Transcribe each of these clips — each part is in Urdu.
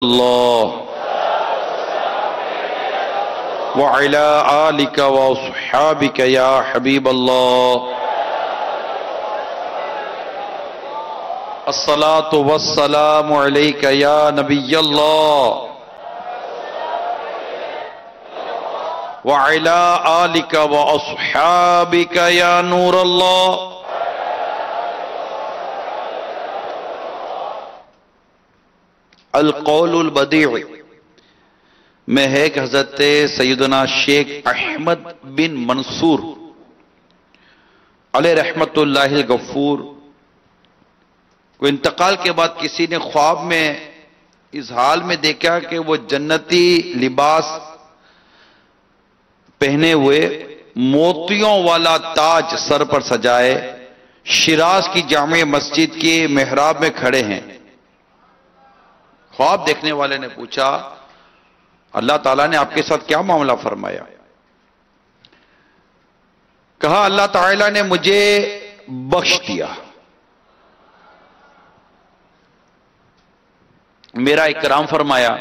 اللہ وعلی آلک واصحابک یا حبیب اللہ الصلاة والسلام علیک یا نبی اللہ وعلی آلک واصحابک یا نور اللہ القول البدیع میں ہے کہ حضرت سیدنا شیخ احمد بن منصور علیہ رحمت اللہ الغفور کو انتقال کے بعد کسی نے خواب میں اس حال میں دیکھا کہ وہ جنتی لباس پہنے ہوئے موتیوں والا تاج سر پر سجائے شیراز کی جامع مسجد کے محراب میں کھڑے ہیں۔ خواب دیکھنے والے نے پوچھا اللہ تعالیٰ نے آپ کے ساتھ کیا معاملہ فرمایا؟ کہا اللہ تعالیٰ نے مجھے بخش دیا، میرا اکرام فرمایا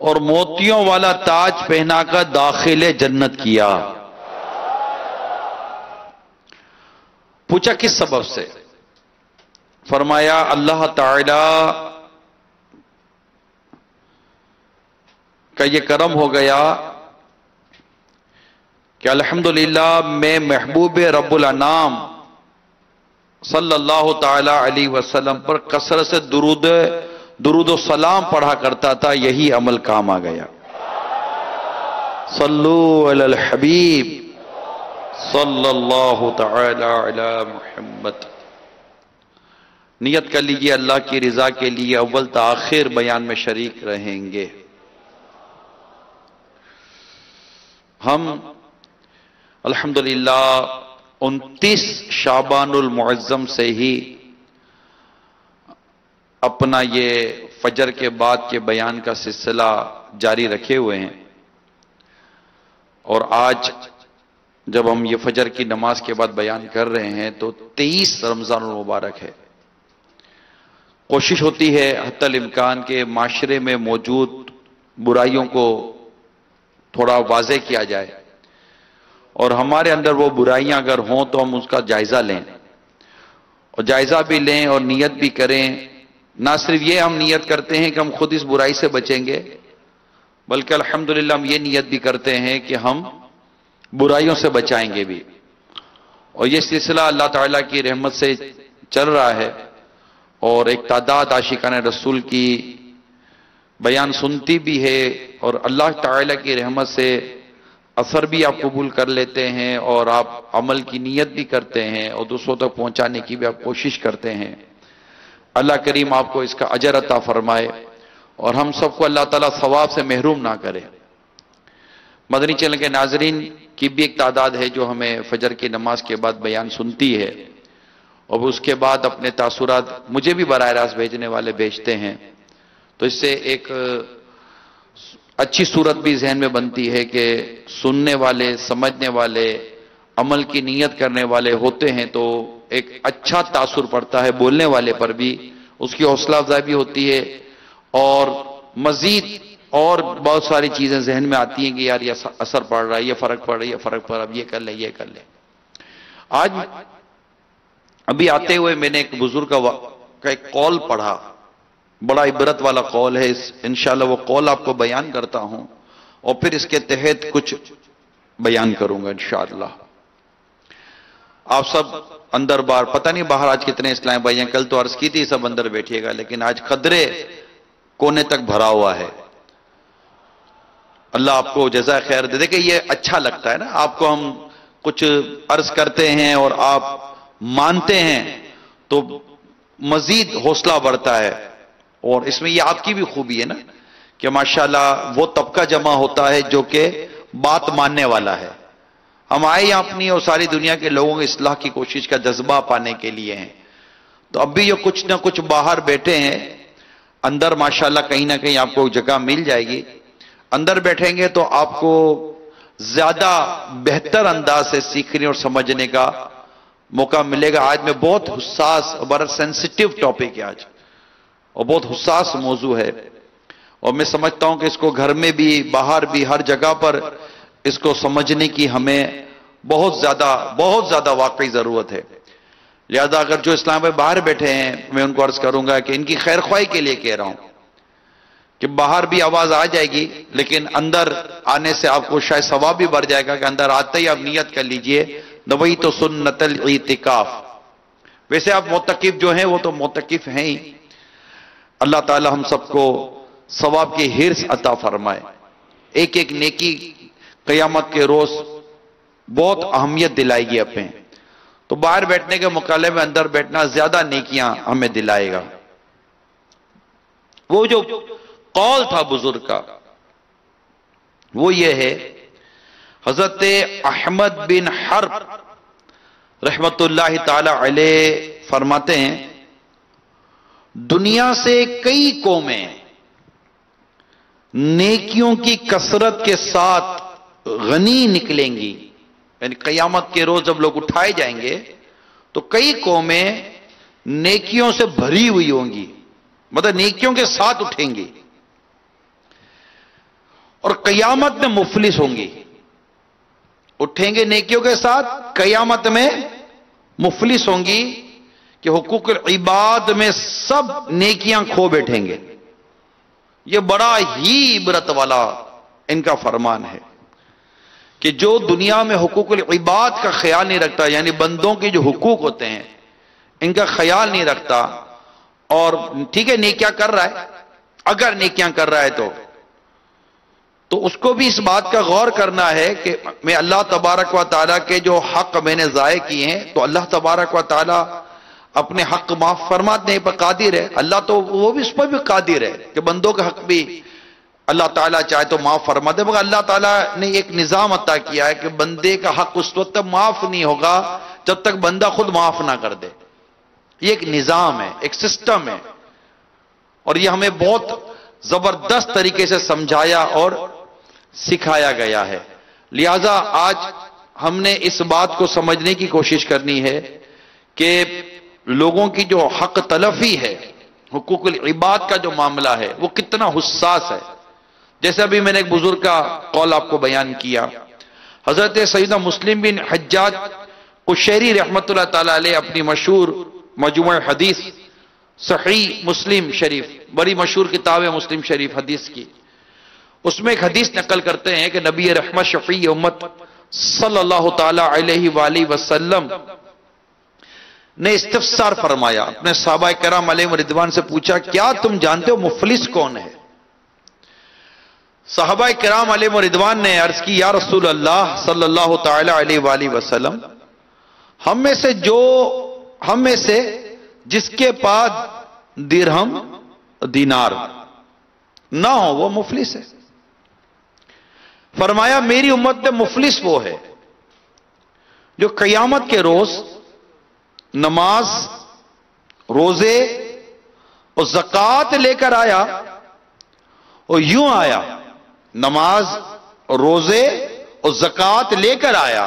اور موتیوں والا تاج پہنا کر داخل جنت کیا۔ پوچھا کس سبب سے؟ فرمایا اللہ تعالیٰ کا یہ کرم ہو گیا کہ الحمدللہ میں محبوب رب الانام صلی اللہ تعالی علیہ وسلم پر کثرت سے درود و سلام پڑھا کرتا تھا، یہی عمل کام آ گیا۔ صلو علی الحبیب صلی اللہ تعالی علی محمد۔ نیت کر لیجئے اللہ کی رضا کے لیے اول تا آخر بیان میں شریک رہیں گے۔ ہم الحمدللہ 29 شعبان المعظم سے ہی اپنا یہ فجر کے بعد کے بیان کا سلسلہ جاری رکھے ہوئے ہیں، اور آج جب ہم یہ فجر کی نماز کے بعد بیان کر رہے ہیں تو 23 رمضان المبارک ہے۔ کوشش ہوتی ہے حتی الامکان کے معاشرے میں موجود برائیوں کو تھوڑا واضح کیا جائے، اور ہمارے اندر وہ برائیاں اگر ہوں تو ہم اس کا جائزہ لیں، اور جائزہ بھی لیں اور نیت بھی کریں۔ نہ صرف یہ ہم نیت کرتے ہیں کہ ہم خود اس برائی سے بچیں گے، بلکہ الحمدللہ ہم یہ نیت بھی کرتے ہیں کہ ہم برائیوں سے بچائیں گے بھی۔ اور یہ سلسلہ اللہ تعالیٰ کی رحمت سے چل رہا ہے، اور ایک تعداد عاشقان رسول کی بیان سنتی بھی ہے، اور اللہ تعالیٰ کی رحمت سے اثر بھی آپ قبول کر لیتے ہیں، اور آپ عمل کی نیت بھی کرتے ہیں، اور دوسروں تک پہنچانے کی بھی آپ کوشش کرتے ہیں۔ اللہ کریم آپ کو اس کا اجر عطا فرمائے، اور ہم سب کو اللہ تعالیٰ ثواب سے محروم نہ کرے۔ مدنی چینل کے ناظرین کی بھی ایک تعداد ہے جو ہمیں فجر کی نماز کے بعد بیان سنتی ہے، اور اس کے بعد اپنے تاثرات مجھے بھی براہ راست بھیجنے والے بھیجتے ہیں، تو اس سے ایک اچھی صورت بھی ذہن میں بنتی ہے کہ سننے والے، سمجھنے والے، عمل کی نیت کرنے والے ہوتے ہیں تو ایک اچھا تاثر پڑتا ہے بولنے والے پر بھی، اس کی حوصلہ افزائی بھی ہوتی ہے، اور مزید اور بہت ساری چیزیں ذہن میں آتی ہیں کہ یار یہ اثر پڑ رہا ہے، یہ فرق پڑ رہا ہے، یہ فرق پڑ رہا ہے، اب یہ کر لیں، یہ کر لیں۔ آج ابھی آتے ہوئے میں نے ایک بزرگ کا ایک قول پڑھا، بڑا عبرت والا قول ہے، انشاءاللہ وہ قول آپ کو بیان کرتا ہوں، اور پھر اس کے تحت کچھ بیان کروں گا انشاءاللہ۔ آپ سب اندر بار، پتہ نہیں باہر آج کتنے اسلام بھائی ہیں، کل تو عرض کی تھی سب اندر بیٹھیے گا، لیکن آج قدرے کونے تک بھرا ہوا ہے۔ اللہ آپ کو جزائے خیر دے۔ دیکھیں یہ اچھا لگتا ہے نا، آپ کو ہم کچھ عرض کرتے ہیں اور آپ مانتے ہیں تو مزید حوصلہ بڑھتا ہے، اور اس میں یہ آپ کی بھی خوبی ہے نا کہ ماشاءاللہ وہ طبقہ جمع ہوتا ہے جو کہ بات ماننے والا ہے۔ ہم آئے یہاں اپنی اور ساری دنیا کے لوگوں کی اصلاح کی کوشش کا جذبہ پانے کے لیے ہیں، تو اب بھی یہ کچھ نہ کچھ باہر بیٹھے ہیں، اندر ماشاءاللہ کہیں نہ کہیں آپ کو جگہ مل جائے گی۔ اندر بیٹھیں گے تو آپ کو زیادہ بہتر انداز سے سیکھنے اور سمجھنے کا موقع ملے گا۔ آج میں بہت حساس اور بڑا سینسٹیو ٹاپک ہے آج، اور بہت حساس موضوع ہے، اور میں سمجھتا ہوں کہ اس کو گھر میں بھی باہر بھی ہر جگہ پر اس کو سمجھنے کی ہمیں بہت زیادہ واقعی ضرورت ہے۔ لہذا اگر جو اسلام میں باہر بیٹھے ہیں میں ان کو عرض کروں گا کہ ان کی خیر خواہی کے لیے کہہ رہا ہوں کہ باہر بھی آواز آ جائے گی، لیکن اندر آنے سے آپ کو شاید ثواب بھی بڑھ جائے گا کہ اندر آتے ہی آپ نیت کر لیجئے نویت سنت الاعتکاف۔ ویسے آپ معتکف جو ہیں وہ تو معتکف ہیں ہی، اللہ تعالی ہم سب کو ثواب کی حرص عطا فرمائے۔ ایک ایک نیکی قیامت کے روز بہت اہمیت دلائے گی اپنے، تو باہر بیٹھنے کے مقابلے میں اندر بیٹھنا زیادہ نیکیاں ہمیں دلائے گا۔ وہ جو قول تھا بزرگ کا وہ یہ ہے، حضرت احمد بن حرب رحمت اللہ تعالی علیہ فرماتے ہیں دنیا سے کئی قومیں نیکیوں کی کثرت کے ساتھ غنی نکلیں گی، یعنی قیامت کے روز جب لوگ اٹھائے جائیں گے تو کئی قومیں نیکیوں سے بھری ہوئی ہوں گی، مطلب نیکیوں کے ساتھ اٹھیں گی، اور قیامت میں مفلس ہوں گی۔ اٹھیں گے نیکیوں کے ساتھ، قیامت میں مفلس ہوں گی کہ حقوق العباد میں سب نیکیاں کھو بیٹھیں گے۔ یہ بڑا ہی عبرت والا ان کا فرمان ہے کہ جو دنیا میں حقوق العباد کا خیال نہیں رکھتا، یعنی بندوں کے جو حقوق ہوتے ہیں ان کا خیال نہیں رکھتا، اور ٹھیک ہے نیکیاں کر رہا ہے، اگر نیکیاں کر رہا ہے تو اس کو بھی اس بات کا غور کرنا ہے کہ میں اللہ تبارک و تعالیٰ کے جو حق میں نے ضائع کیے ہیں تو اللہ تبارک و تعالیٰ اپنے حق معاف فرمانے پر قادر ہے، اللہ تو وہ بھی اس پر بھی قادر ہے کہ بندوں کا حق بھی اللہ تعالیٰ چاہے تو معاف فرما دے، مگر اللہ تعالیٰ نے ایک نظام عطا کیا ہے کہ بندے کا حق اس وقت تک معاف نہیں ہوگا جب تک بندہ خود معاف نہ کر دے۔ یہ ایک نظام ہے، ایک سسٹم ہے، اور یہ ہمیں بہت زبردست طریقے سے سمجھایا اور سکھایا گیا ہے۔ لہذا آج ہم نے اس بات کو سمجھنے کی کوشش کرنی ہے کہ لوگوں کی جو حق تلفی ہے، حقوق العباد کا جو معاملہ ہے وہ کتنا حساس ہے۔ جیسے ابھی میں نے ایک بزرگ کا قول آپ کو بیان کیا، حضرت سیدنا مسلم بن حجاج قشیری رحمت اللہ تعالی علیہ اپنی مشہور مجموع حدیث صحیح مسلم شریف، بڑی مشہور کتاب ہے مسلم شریف حدیث کی، اس میں ایک حدیث نقل کرتے ہیں کہ نبی رحمت شفیع امت صلی اللہ تعالی علیہ وآلہ وسلم نے استفسار فرمایا، اپنے صحابہ کرام علیہ رضوان سے پوچھا کیا تم جانتے ہو مفلس کون ہے؟ صحابہ کرام علیہ رضوان نے عرض کی یا رسول اللہ صلی اللہ تعالی علیہ وآلہ وسلم، ہم میں سے جس کے پاس درہم دینار نہ ہو وہ مفلس ہے۔ فرمایا میری امت میں مفلس وہ ہے جو قیامت کے روز نماز، روزے اور زکوٰۃ لے کر آیا، اور یوں آیا، نماز، روزے اور زکوٰۃ لے کر آیا،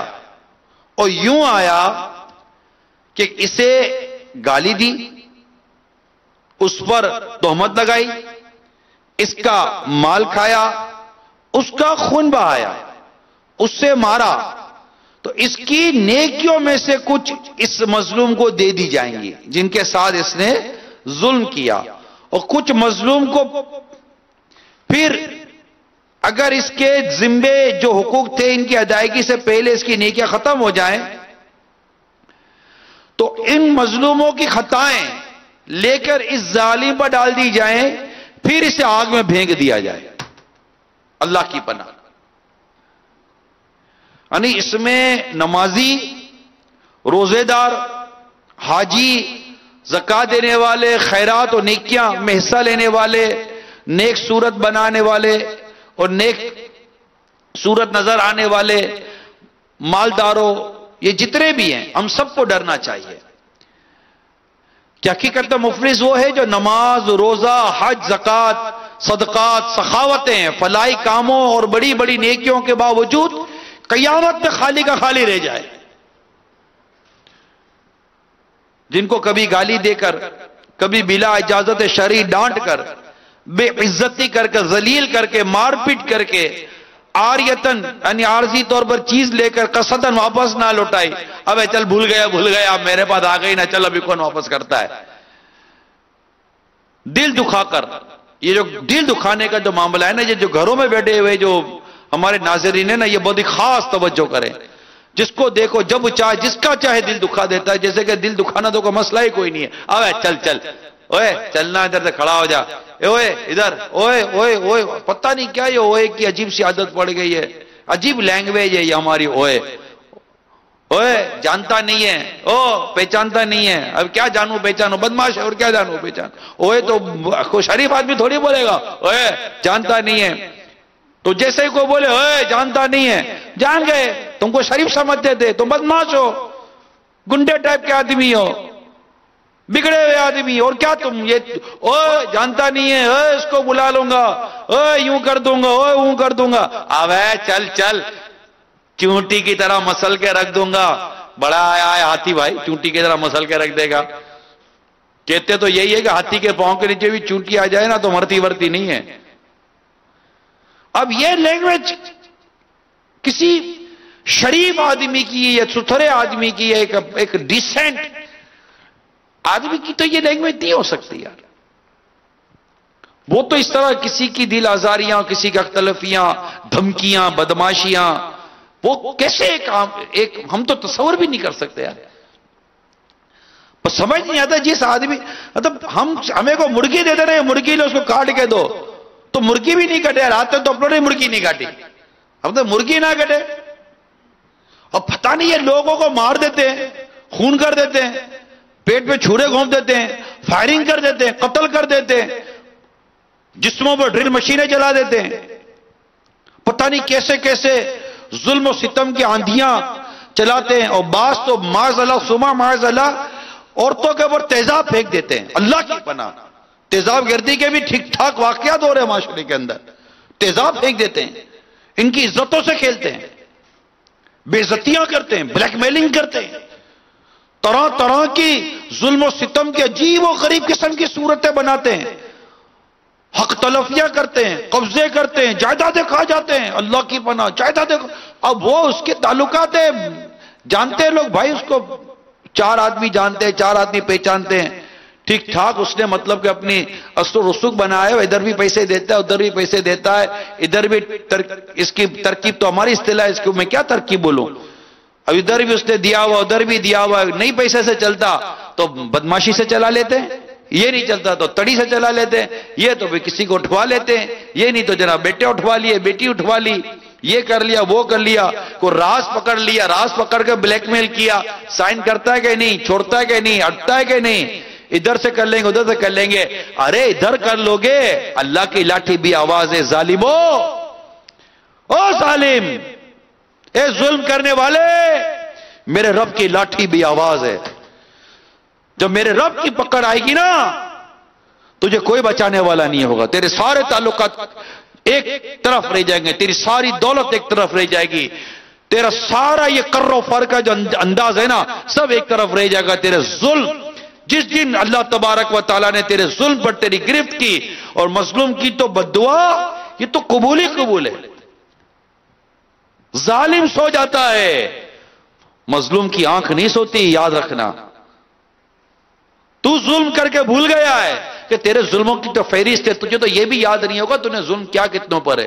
اور یوں آیا کہ اسے گالی دی، اس پر تہمت لگائی، اس کا مال کھایا، اس کا خون بہایا، اس سے مارا، تو اس کی نیکیوں میں سے کچھ اس مظلوم کو دے دی جائیں گی جن کے ساتھ اس نے ظلم کیا، اور کچھ مظلوم کو پھر اگر اس کے ذمے جو حقوق تھے ان کی ادائیگی سے پہلے اس کی نیکیاں ختم ہو جائیں تو ان مظلوموں کی خطائیں لے کر اس ظالم پر ڈال دی جائیں، پھر اسے آگ میں پھینک دیا جائے۔ اللہ کی پناہ، یعنی اس میں نمازی، روزے دار، حاجی، زکوٰۃ دینے والے، خیرات و نیکیاں میں حصہ لینے والے، نیک صورت بنانے والے اور نیک صورت نظر آنے والے، مالداروں، یہ جتنے بھی ہیں ہم سب کو ڈرنا چاہیے کہ حقیقت میں مفلس وہ ہے جو نماز، روزہ، حج، زکوٰۃ، صدقات، سخاوتیں، فلاحی کاموں اور بڑی بڑی نیکیوں کے باوجود قیامت میں خالی کا خالی رہ جائے، جن کو کبھی گالی دے کر کبھی بلا اجازت شرعی ڈانٹ کر، بے عزتی کر کے، ذلیل کر کے، مار پیٹ کر کے، عاریتن یعنی عارضی طور پر چیز لے کر قصدن واپس نہ لوٹائی. اب چل بھول گیا اب میرے پاس آ گئی نہ، چل ابھی کون واپس کرتا ہے. دل دکھا کر، یہ جو دل دکھانے کا جو معاملہ ہے نا، یہ جو گھروں میں بیٹھے ہوئے جو ہمارے ناظرین ہیں نا، یہ بہت ہی خاص توجہ کریں. جس کو دیکھو جب چاہے جس کا چاہے دل دکھا دیتا ہے، جیسے کہ دل دکھانا تو کوئی مسئلہ ہی کوئی نہیں ہے. اب چل اوے چلنا، ادھر سے کھڑا ہو جا، اوے ادھر، اوے پتہ نہیں کیا یہ اوے کی عجیب سی عادت پڑ گئی ہے، عجیب لینگویج ہے یہ ہماری. اوے جانتا نہیں ہے، پہچانتا نہیں ہے. اب کیا جانوں پہچانو، بدماش ہے اور کیا جانوں پہچان. اوے تو کوئی شریف آدمی تھوڑی بولے گا اوے جانتا نہیں ہے. تو جیسے ہی کوئی بولے اوے جانتا نہیں ہے، جان گئے تم کو شریف سمجھتے تھے، تم بدماش ہو، گنڈے ٹائپ کے آدمی ہو، بگڑے ہوئے آدمی. اور کیا تم یہ اوے جانتا نہیں ہے، اوے اس کو بلا لوں گا، اوے یوں کر دوں گا، اوے یوں کر دوں گا. اب چل چونٹی کی طرح مسل کے رکھ دوں گا. بڑا آیا ہے ہاتھی بھائی، چونٹی کی طرح مسل کے رکھ دے گا. کہتے تو یہی ہے کہ ہاتھی کے پاؤں کے نیچے بھی چونٹی آ جائے نا تو مرتی ورتی نہیں ہے. اب یہ لینگویج کسی شریف آدمی کی یا ستھرے آدمی کی، ایک ڈیسنٹ آدمی کی تو یہ لینگویج نہیں ہو سکتی یار. وہ تو اس طرح کسی کی دل آزاریاں، کسی کی اختلافیاں، دھمکیاں، بدماشیاں، وہ کیسے ہم تو تصور بھی نہیں کر سکتے یار. سمجھ نہیں آتا جس آدمی مطلب ہمیں کو مرغی دیتے رہے، مرغی لے اس کو کاٹ کے دو تو مرغی بھی نہیں کٹے. رات تو اپنوں نے مرغی نہیں کاٹی، اب تو مرغی نہ کٹے. اور پتہ نہیں یہ لوگوں کو مار دیتے ہیں، خون کر دیتے ہیں، پیٹ پہ چھرے گھونپ دیتے ہیں، فائرنگ کر دیتے ہیں، قتل کر دیتے ہیں، جسموں پر ڈرل مشینیں چلا دیتے ہیں. پتہ نہیں کیسے کیسے ظلم و ستم کی آندھیاں چلاتے ہیں. اور بعض تو معاذ اللہ سما معاذ اللہ عورتوں کے اوپر تیزاب پھینک دیتے ہیں. اللہ کی پناہ، تیزاب گردی کے بھی ٹھیک ٹھاک واقعات ہو رہے ہیں معاشرے کے اندر. تیزاب پھینک دیتے ہیں، ان کی عزتوں سے کھیلتے ہیں، بے عزتیاں کرتے ہیں، بلیک میلنگ کرتے ہیں، طرح طرح کی ظلم و ستم کے عجیب و غریب قسم کی صورتیں بناتے ہیں، حق تلفیاں کرتے ہیں، قبضے کرتے ہیں، جائیدادیں کھا جاتے ہیں. اللہ کی پناہ جائیدادیں. اب وہ اس کے تعلقات جانتے ہیں لوگ بھائی، اس کو 4 آدمی جانتے ہیں، 4 آدمی پہچانتے ہیں ٹھیک ٹھاک. اس نے مطلب کہ اپنی اثر و رسوخ بنایا ہے، ادھر بھی پیسے دیتا ہے، ادھر بھی پیسے دیتا ہے، ادھر بھی اس کی ترکیب تو ہماری اصطلاح ہے، اس کو میں کیا ترکیب بولوں. اب ادھر بھی اس نے دیا ہوا، ادھر بھی دیا ہوا. نہیں پیسے سے چلتا تو بدماشی سے چلا لیتے ہیں، یہ نہیں چلتا تو تڑی سے چلا لیتے ہیں، یہ تو بھی کسی کو اٹھوا لیتے ہیں، یہ نہیں تو جناب بیٹے اٹھوا لیے، بیٹی اٹھوا لی، یہ کر لیا وہ کر لیا. کوئی راز پکڑ لیا، راز پکڑ کے بلیک میل کیا. سائن کرتا ہے کہ نہیں، چھوڑتا ہے کہ نہیں، ہٹتا ہے کہ نہیں، ادھر سے کر لیں گے ادھر سے کر لیں گے. ارے ادھر کر لو گے، اللہ کی لاٹھی بھی آواز ہے ظالمو، او ظالم، اے ظلم کرنے والے، میرے رب کی لاٹھی بھی آواز ہے. جب میرے رب کی پکڑ آئے گی نا، تجھے کوئی بچانے والا نہیں ہوگا. تیرے سارے تعلقات ایک طرف رہ جائیں گے، تیری ساری دولت ایک طرف رہ جائے گی، تیرا سارا یہ قر و فر کا جو انداز ہے نا سب ایک طرف رہ جائے گا. تیرے ظلم جس دن اللہ تبارک و تعالیٰ نے تیرے ظلم پر تیری گرفت کی اور مظلوم کی تو بددعا، یہ تو قبول ہی قبول ہے. ظالم سو جاتا ہے، مظلوم کی آنکھ نہیں سوتی، یاد رکھنا. تو ظلم کر کے بھول گیا ہے کہ تیرے ظلموں کی تو فہرست ہے، تجھے تو یہ بھی یاد نہیں ہوگا تو نے ظلم کیا کتنوں پر ہے،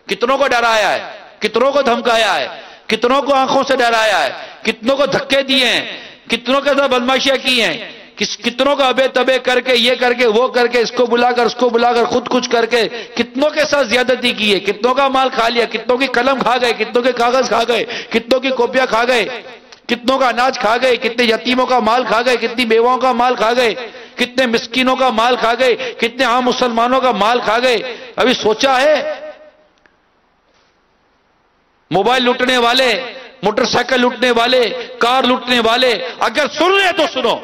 کتنوں کو ڈرایا ہے، کتنوں کو دھمکایا ہے، کتنوں کو آنکھوں سے ڈرایا ہے، کتنوں کو دھکے دیے ہیں، کتنوں کے ساتھ بدماشیاں کی ہیں، کتنوں کو ابے تبے کر کے، یہ کر کے وہ کر کے، اس کو بلا کر خود کچھ کر کے کتنوں کے ساتھ زیادتی کی ہے، کتنوں کا مال کھا لیا، کتنوں کی قلم کھا گئے، کتنوں کے کاغذ کھا گئے، کتنوں کی کاپیاں کھا گئے، کتنوں کا اناج کھا گئے، کتنے یتیموں کا مال کھا گئے، کتنی بیواؤں کا مال کھا گئے، کتنے مسکینوں کا مال کھا گئے، کتنے عام مسلمانوں کا مال کھا گئے. ابھی سوچا ہے؟ موبائل لوٹنے والے، موٹر سائیکل لوٹنے والے، کار لوٹنے والے اگر سن لے تو سنو،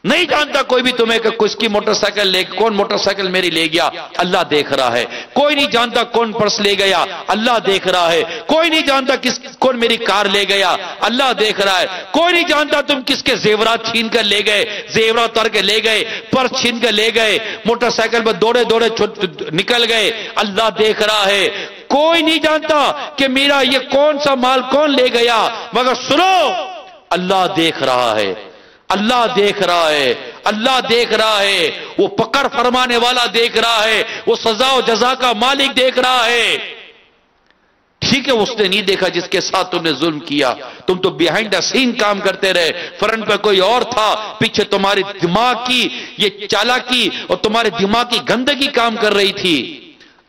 نہیں جانتا کوئی بھی تمہیں کہ کس کی موٹر سائیکل کون موٹر سائیکل میری لے گیا، اللہ دیکھ رہا ہے۔ کوئی نہیں جانتا کون پرس لے گیا، اللہ دیکھ رہا ہے۔ کوئی نہیں جانتا کون میری کار لے گیا، اللہ دیکھ رہا ہے۔ کوئی نہیں جانتا تم کس کے زیورات چھین کر لے گئے، زیورات اتار کے لے گئے، پرس چھین کر لے گئے، موٹر سائیکل پر دوڑے دوڑے نکل گئے، اللہ دیکھ رہا ہے۔ کوئی نہیں جانتا کہ میرا یہ کون سا مال کون لے گیا، مگر سنو اللہ دیکھ رہا ہے، اللہ دیکھ رہا ہے، اللہ دیکھ رہا ہے۔ وہ پکڑ فرمانے والا دیکھ رہا ہے، وہ سزا و جزا کا مالک دیکھ رہا ہے۔ ٹھیک ہے اس نے نہیں دیکھا جس کے ساتھ تم نے ظلم کیا، تم تو بیہائنڈ دا سین کام کرتے رہے، فرنٹ پہ کوئی اور تھا، پیچھے تمہاری دماغ کی یہ چالاکی اور تمہارے دماغ کی گندگی کام کر رہی تھی۔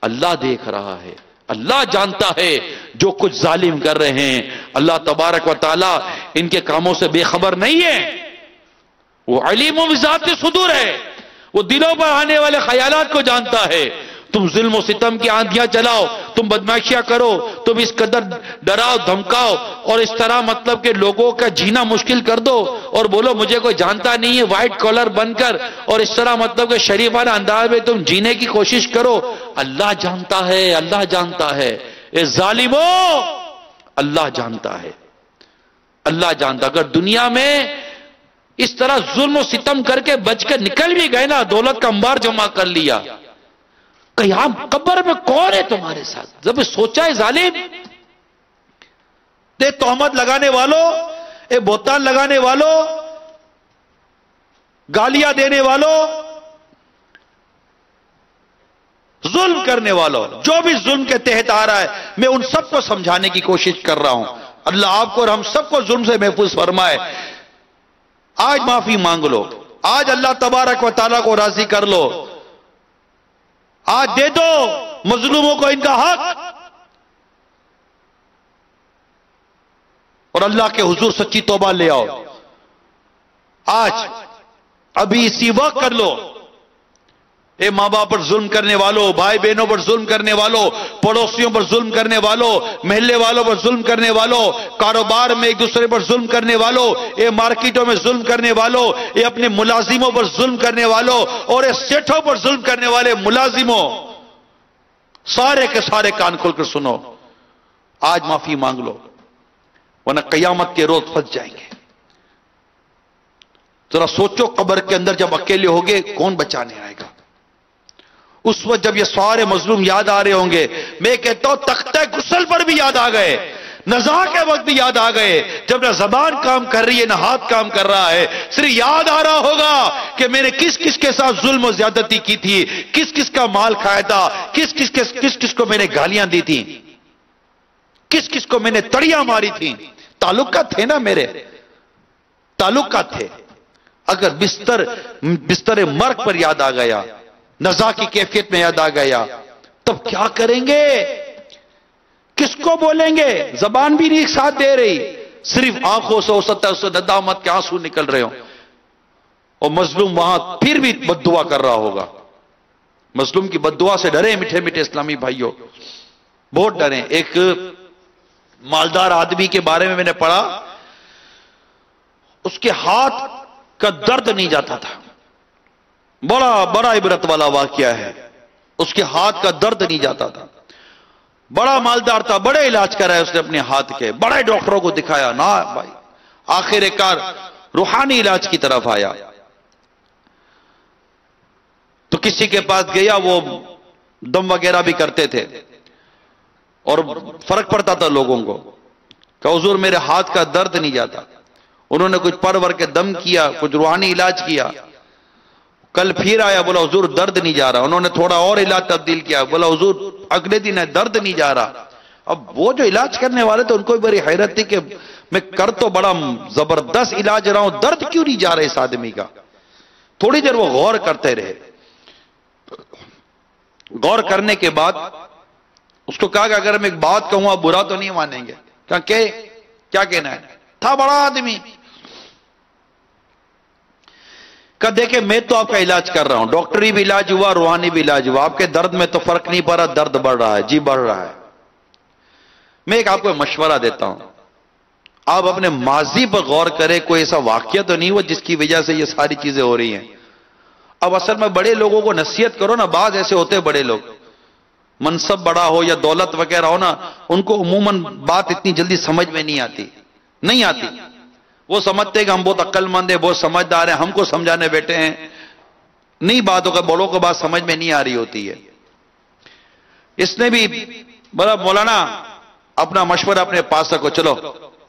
اللہ دیکھ رہا ہے، اللہ جانتا ہے جو کچھ ظالم کر رہے ہیں۔ اللہ تبارک و تعالی ان کے کاموں سے بے خبر نہیں ہے، وہ علیم و بذات صدور ہے، وہ دلوں پر آنے والے خیالات کو جانتا ہے۔ تم ظلم و ستم کی آندھیاں چلاؤ، تم بدمعاشیاں کرو، تم اس قدر ڈراؤ دھمکاؤ اور اس طرح مطلب کہ لوگوں کا جینا مشکل کر دو اور بولو مجھے کوئی جانتا نہیں ہے، وائٹ کالر بن کر، اور اس طرح مطلب کہ شریفانہ انداز میں تم جینے کی کوشش کرو۔ اللہ جانتا ہے، اللہ جانتا ہے، اے ظالمو اللہ جانتا ہے، اللہ جانتا۔ اگر دنیا میں اس طرح ظلم و ستم کر کے بچ کے نکل بھی گئے نا، دولت کا انبار جمع کر لیا، قیام قبر میں کون ہے تمہارے ساتھ؟ جب سوچا ہے ظالم، اے تہمت لگانے والوں، اے بہتان لگانے والوں، گالیاں دینے والوں، ظلم کرنے والوں، جو بھی ظلم کے تحت آ رہا ہے، میں ان سب کو سمجھانے کی کوشش کر رہا ہوں۔ اللہ آپ کو اور ہم سب کو ظلم سے محفوظ فرمائے۔ آج معافی مانگ لو، آج اللہ تبارک و تعالیٰ کو راضی کر لو، آج دے دو مظلوموں کو ان کا حق، اور اللہ کے حضور سچی توبہ لے آؤ۔ آج ابھی اسی وقت کر لو۔ اے ماں باپ پر ظلم کرنے والوں، بھائی بہنوں پر ظلم کرنے والوں، پڑوسیوں پر ظلم کرنے والوں، محلے والوں پر ظلم کرنے والوں، کاروبار میں ایک دوسرے پر ظلم کرنے والوں، اے مارکیٹوں میں ظلم کرنے والوں، اے اپنے ملازموں پر ظلم کرنے والوں، اور اے سیٹھوں پر ظلم کرنے والے ملازموں، سارے کے سارے کان کھول کر سنو، آج معافی مانگ لو ورنہ قیامت کے روز پھنس جائیں گے۔ ذرا سوچو قبر کے اندر جب اکیلے ہوگے کون بچانے آئے گا؟ اس وقت جب یہ سارے مظلوم یاد آ رہے ہوں گے، میں کہتا ہوں تختہ غسل پر بھی یاد آ گئے، نزا کے وقت بھی یاد آ گئے، جب نہ زبان کام کر رہی ہے نہ ہاتھ کام کر رہا ہے، صرف یاد آ رہا ہوگا کہ میں نے کس کس کے ساتھ ظلم و زیادتی کی تھی، کس کس کا مال کھایا تھا، کس کس کو میں نے گالیاں دی تھی، کس کس کو میں نے تڑیاں ماری تھی۔ تعلقات تھے نا میرے، تعلقات تھے۔ اگر بستر مرگ پر یاد آ گیا، نزا کی کیفیت میں یاد آ گیا، تب کیا کریں گے؟ کس کو بولیں گے؟ زبان بھی نہیں ساتھ دے رہی، صرف آنکھوں سے ہو سکتا ہے اس سے ندامت کے آنسو نکل رہے ہوں، اور مظلوم وہاں پھر بھی بد دعا کر رہا ہوگا۔ مظلوم کی بد دعا سے ڈرے میٹھے میٹھے اسلامی بھائیوں، بہت ڈریں۔ ایک مالدار آدمی کے بارے میں نے پڑھا، اس کے ہاتھ کا درد نہیں جاتا تھا، بڑا عبرت والا واقعہ ہے، اس کے ہاتھ کا درد نہیں جاتا تھا، بڑا مالدار تھا، بڑے علاج کرائے اس نے اپنے ہاتھ کے، بڑے ڈاکٹروں کو دکھایا نہ بھائی، آخر کار روحانی علاج کی طرف آیا تو کسی کے پاس گیا، وہ دم وغیرہ بھی کرتے تھے اور فرق پڑتا تھا لوگوں کو، کہ حضور میرے ہاتھ کا درد نہیں جاتا۔ انہوں نے کچھ پرور کے دم کیا، کچھ روحانی علاج کیا، کل پھر آیا، بولا حضور درد نہیں جا رہا۔ انہوں نے تھوڑا اور علاج تبدیل کیا، بولا حضور اگلے دن ہے درد نہیں جا رہا۔ اب وہ جو علاج کرنے والے تھے ان کو بھی بڑی حیرت تھی کہ میں کر تو بڑا زبردست علاج رہا ہوں، درد کیوں نہیں جا رہا اس آدمی کا۔ تھوڑی دیر وہ غور کرتے رہے، غور کرنے کے بعد اس کو کہا کہ اگر میں ایک بات کہوں آپ برا تو نہیں مانیں گے؟ کہا کہ کیا کہنا ہے؟ تھا بڑا آدمی، کہ دیکھیں میں تو آپ کا علاج کر رہا ہوں، ڈاکٹری بھی علاج ہوا، روحانی بھی علاج ہوا، آپ کے درد میں تو فرق نہیں پڑا، درد بڑھ رہا ہے، جی بڑھ رہا ہے۔ میں ایک آپ کو مشورہ دیتا ہوں، آپ اپنے ماضی پر غور کریں، کوئی ایسا واقعہ تو نہیں ہوا جس کی وجہ سے یہ ساری چیزیں ہو رہی ہیں. اب اصل میں بڑے لوگوں کو نصیحت کرو نا، بعض ایسے ہوتے ہیں بڑے لوگ، منصب بڑا ہو یا دولت وغیرہ ہو نا، ان کو عموماً بات اتنی جلدی سمجھ میں نہیں آتی. وہ سمجھتے ہیں کہ ہم بہت عقل مند ہیں، بہت سمجھدار ہیں، ہم کو سمجھانے بیٹھے ہیں. نہیں، باتوں کا بڑوں کو بات سمجھ میں نہیں آ رہی ہوتی ہے. اس نے بھی بڑا مولانا اپنا مشورہ اپنے پاس رکھو، چلو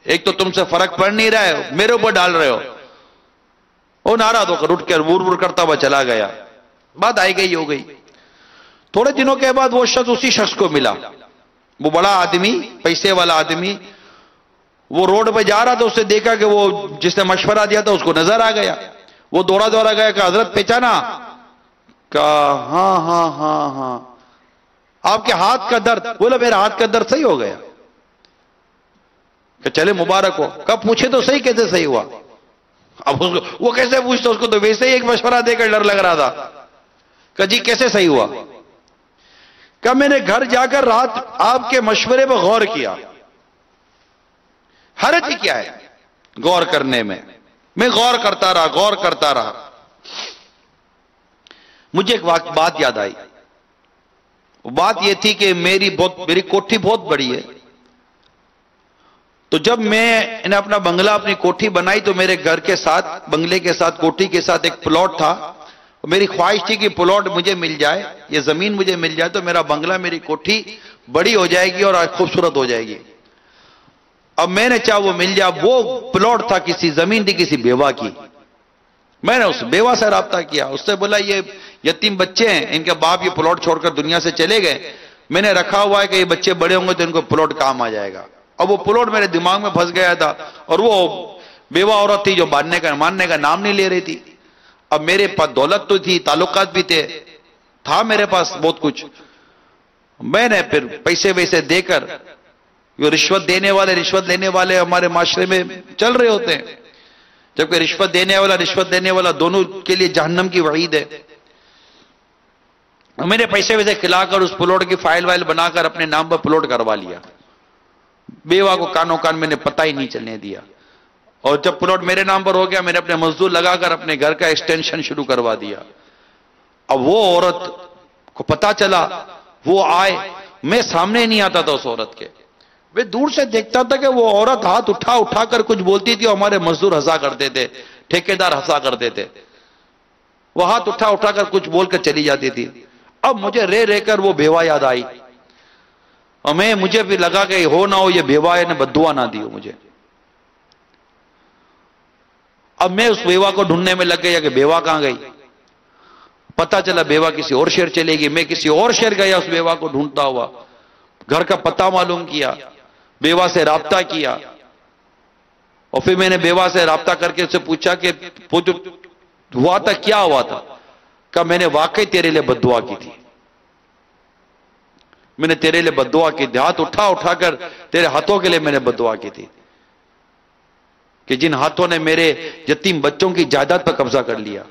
ایک تو تم سے فرق پڑ نہیں رہا ہے، میرے اوپر ڈال رہے ہو. وہ ناراض ہو کر اٹھ کر وور وور کرتا ہوا چلا گیا. بات آئی گئی ہو گئی. تھوڑے دنوں کے بعد وہ شخص اسی شخص کو ملا، وہ بڑا آدمی، پیسے والا آدمی. وہ روڈ پہ جا رہا تھا، اس سے دیکھا کہ وہ جس نے مشورہ دیا تھا اس کو نظر آ گیا. وہ دوڑا گیا کہ حضرت پہچانا؟ کہا ہاں آپ کے ہاتھ کا درد. بولا میرا ہاتھ کا درد صحیح ہو گیا. کہ چلے مبارک ہو. کب پوچھے تو صحیح، کیسے صحیح ہوا؟ اب وہ کیسے پوچھتا، اس کو تو ویسے ہی ایک مشورہ دے کر ڈر لگ رہا تھا. کہ جی کیسے صحیح ہوا؟ کہ میں نے گھر جا کر رات آپ کے مشورے پر غور کیا. حرج ہی کیا ہے غور کرنے میں غور کرتا رہا. مجھے ایک بات یاد آئی. بات یہ تھی کہ میری کوٹھی بہت بڑی ہے. تو جب میں نے اپنا بنگلہ، اپنی کوٹھی بنائی تو میرے گھر کے ساتھ، بنگلے کے ساتھ، کوٹھی کے ساتھ ایک پلاٹ تھا. میری خواہش تھی کہ پلاٹ مجھے مل جائے، یہ زمین مجھے مل جائے تو میرا بنگلہ، میری کوٹھی بڑی ہو جائے گی اور خوبصورت ہو جائے گی. اب میں نے چاہا وہ مل جائے. وہ پلاٹ تھا، کسی زمین تھی کسی بیوہ کی. میں نے اس بیوہ سے رابطہ کیا. اس سے بولا یہ یتیم بچے ہیں، ان کے باپ یہ پلاٹ چھوڑ کر دنیا سے چلے گئے، میں نے رکھا ہوا ہے کہ یہ بچے بڑے ہوں گے تو ان کو پلاٹ کام آ جائے گا. اب وہ پلاٹ میرے دماغ میں پھنس گیا تھا، اور وہ بیوہ عورت تھی جو ماننے کا نام نہیں لے رہی تھی. اب میرے پاس دولت تو تھی، تعلقات بھی تھا میرے پاس بہت کچھ. میں نے پھر پیسے ویسے دے کر، یہ رشوت دینے والے رشوت لینے والے ہمارے معاشرے میں چل رہے ہوتے ہیں، جبکہ رشوت دینے والا دونوں کے لیے جہنم کی وعید ہے. میں نے پیسے ویسے کھلا کر اس پلاٹ کی فائل وائل بنا کر اپنے نام پر پلاٹ کروا لیا. بیوہ کو کانوں کان میں نے پتہ ہی نہیں چلنے دیا. اور جب پلاٹ میرے نام پر ہو گیا، میں نے اپنے مزدور لگا کر اپنے گھر کا ایکسٹینشن شروع کروا دیا. اب وہ عورت کو پتا چلا، وہ آئے، میں سامنے نہیں آتا تھا اس عورت کے. میں دور سے دیکھتا تھا کہ وہ عورت ہاتھ اٹھا کر کچھ بولتی تھی، اور ہمارے مزدور ہنسا کرتے تھے، ٹھیکیدار ہنسا کرتے تھے. وہ ہاتھ اٹھا کر کچھ بول کر چلی جاتی تھی. اب مجھے رہ کر وہ بیوہ یاد آئی، اور مجھے بھی لگا کہ ہو نہ ہو یہ بیوہ نے بددعا نہ دی ہو مجھے. اب میں اس بیوہ کو ڈھونڈنے میں لگ گیا کہ بیوہ کہاں گئی. پتا چلا بیوہ کسی اور شہر چلے گی. میں کسی اور شہر گیا اس بیوہ کو ڈھونڈتا ہوا، گھر کا پتہ معلوم کیا، بیوہ سے رابطہ کیا. اور پھر میں نے بیوہ سے رابطہ کر کے اس سے پوچھا کہ وہ جو ہوا تھا کیا ہوا تھا. کہ میں نے واقعی تیرے لیے بددعا کی تھی، میں نے تیرے لیے بددعا کی تھی. ہاتھ اٹھا کر تیرے ہاتھوں کے لیے میں نے بددعا کی تھی کہ جن ہاتھوں نے میرے یتیم بچوں کی جائیداد پر قبضہ کر لیا.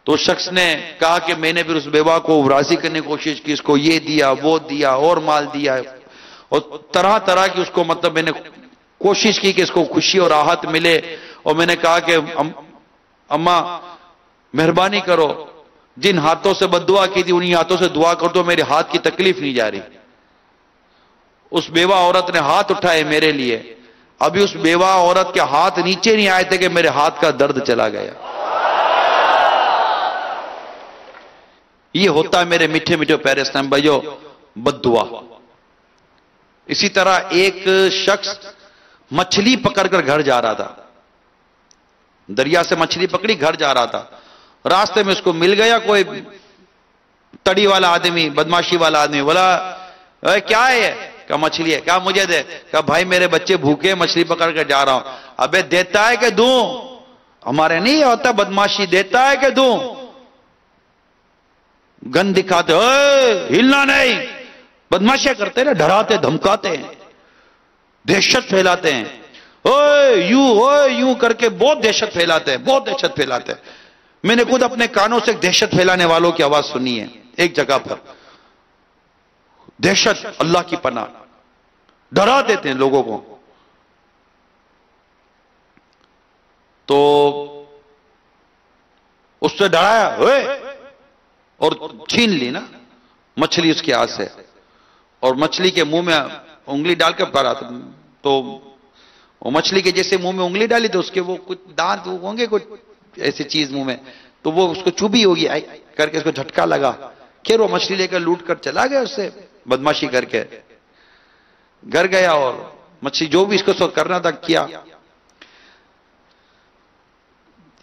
تو اس شخص نے کہا کہ میں نے پھر اس بیوہ کو راضی کرنے کی کوشش کی، اس کو یہ دیا وہ دیا اور مال دیا، اور طرح کی اس کو میں نے کوشش کی کہ اس کو خوشی اور راحت ملے. اور میں نے کہا کہ اماں مہربانی کرو، جن ہاتھوں سے بددعا کی تھی انہی ہاتھوں سے دعا کر دو، میرے ہاتھ کی تکلیف نہیں جا رہی. اس بیوہ عورت نے ہاتھ اٹھائے میرے لیے. ابھی اس بیوہ عورت کے ہاتھ نیچے نہیں آئے تھے کہ میرے ہاتھ کا درد چلا گیا. یہ ہوتا ہے میرے میٹھے میٹھے پیارے اسلام بھائیو بددعا. اسی طرح ایک شخص مچھلی پکڑ کر گھر جا رہا تھا، دریا سے مچھلی پکڑی گھر جا رہا تھا. راستے میں اس کو مل گیا کوئی تڑی والا آدمی، بدماشی والا آدمی. بولا کیا ہے یہ؟ کہا مچھلی ہے. کہا مجھے دے. کہا بھائی میرے بچے بھوکے، مچھلی پکڑ کر جا رہا ہوں. ابے دیتا ہے کہ دوں؟ ہمارے نہیں ہوتا بدماشی، دیتا ہے کہ دوں؟ گن دکھاتے، ہلنا نہیں، بدماشیاں کرتے ہیں، ڈراتے دھمکاتے ہیں، دہشت پھیلاتے ہیں. یوں کر کے بہت دہشت پھیلاتے ہیں. میں نے خود اپنے کانوں سے دہشت پھیلانے والوں کی آواز سنی ہے ایک جگہ پر. دہشت، اللہ کی پناہ، ڈرا دیتے ہیں لوگوں کو. تو اس سے ڈرایا ہوئے اور چھین لی نا مچھلی اس کے ہاتھ سے، اور مچھلی کے منہ میں انگلی ڈال کر پڑا، تو وہ مچھلی کے جیسے منہ میں انگلی ڈالی تو اس کے وہ کچھ دانت ہوں گے، کچھ ایسی چیز منہ میں، تو وہ اس کو چوبی ہوگی کر کے اس کو جھٹکا لگا، پھر وہ مچھلی لے کر لوٹ کر چلا گیا، اس سے بدماشی کر کے گھر گیا اور مچھلی جو بھی اس کو کرنا تھا کیا۔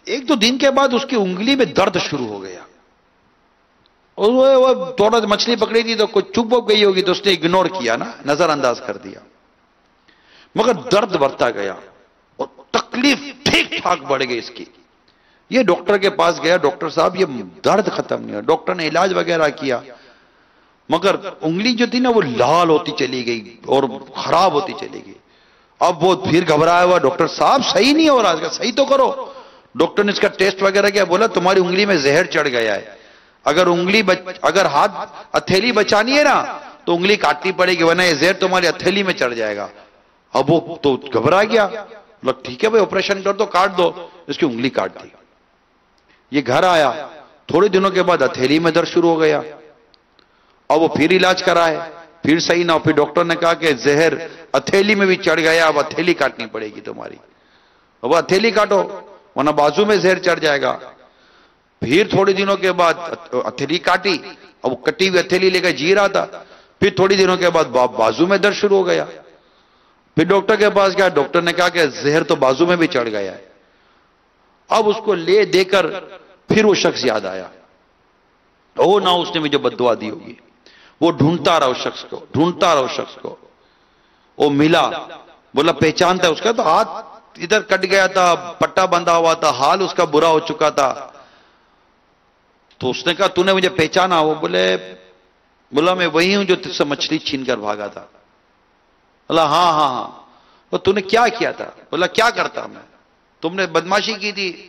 ایک دو دن کے بعد اس کی انگلی میں درد شروع ہو گیا، اور وہ تھوڑا مچھلی پکڑی تھی تو کچھ چپ گئی ہوگی تو اس نے اگنور کیا نا، نظر انداز کر دیا، مگر درد بڑھتا گیا اور تکلیف ٹھیک ٹھاک بڑھ گئی اس کی۔ یہ ڈاکٹر کے پاس گیا، ڈاکٹر صاحب یہ درد ختم نہیں ہوا، ڈاکٹر نے علاج وغیرہ کیا، مگر انگلی جو تھی نا وہ لال ہوتی چلی گئی اور خراب ہوتی چلی گئی۔ اب وہ پھر گھبرایا ہوا، ڈاکٹر صاحب صحیح نہیں ہو رہا، اس کا صحیح تو کرو۔ ڈاکٹر نے اس کا ٹیسٹ وغیرہ کیا، بولا تمہاری انگلی میں زہر چڑھ گیا ہے، اگر ہاتھ ہتھیلی بچانی ہے نا تو انگلی کاٹنی پڑے گی، ورنہ یہ زہر تمہاری ہتھیلی میں چڑھ جائے گا۔ اب وہ تو گھبرا گیا، بولا ٹھیک ہے بھائی آپریشن کر دو، کاٹ دو، اس کی انگلی کاٹ دی۔ یہ گھر آیا، تھوڑے دنوں کے بعد ہتھیلی میں درد شروع ہو گیا، اور وہ پھر علاج کرائے، پھر صحیح نہ ہو، پھر ڈاکٹر نے کہا کہ زہر ہتھیلی میں بھی چڑھ گیا، اب ہتھیلی کاٹنی پڑے گی تمہاری، اب ہتھیلی کاٹو ورنہ بازو میں زہر چڑھ جائے گا۔ پھر تھوڑے دنوں کے بعد ہتھیلی کاٹی، اب وہ کٹی ہوئی ہتھیلی لے کر جی رہا تھا، پھر تھوڑی دنوں کے بعد بازو میں درد شروع ہو گیا، پھر ڈاکٹر کے پاس گیا، ڈاکٹر نے کہا کہ زہر تو بازو میں بھی چڑھ گیا ہے۔ اب اس کو لے دے کر پھر وہ شخص یاد آیا، او نہ اس نے مجھے بد دعا دی ہوگی، وہ ڈھونڈتا رہا اس شخص کو، ڈھونڈتا رہا اس شخص کو، وہ ملا، بولا پہچانتا ہے اس کا، تو ہاتھ ادھر کٹ گیا تھا، پٹا بندھا ہوا تھا، حال اس کا برا ہو چکا تھا۔ تو اس نے کہا تو نے مجھے پہچانا؟ وہ بولا میں وہی ہوں جو تجھ سے مچھلی چھین کر بھاگا تھا۔ بولا ہاں ہاں ہاں۔ وہ تو نے کیا کیا تھا؟ بولا کیا کرتا میں، تم نے بدماشی کی تھی،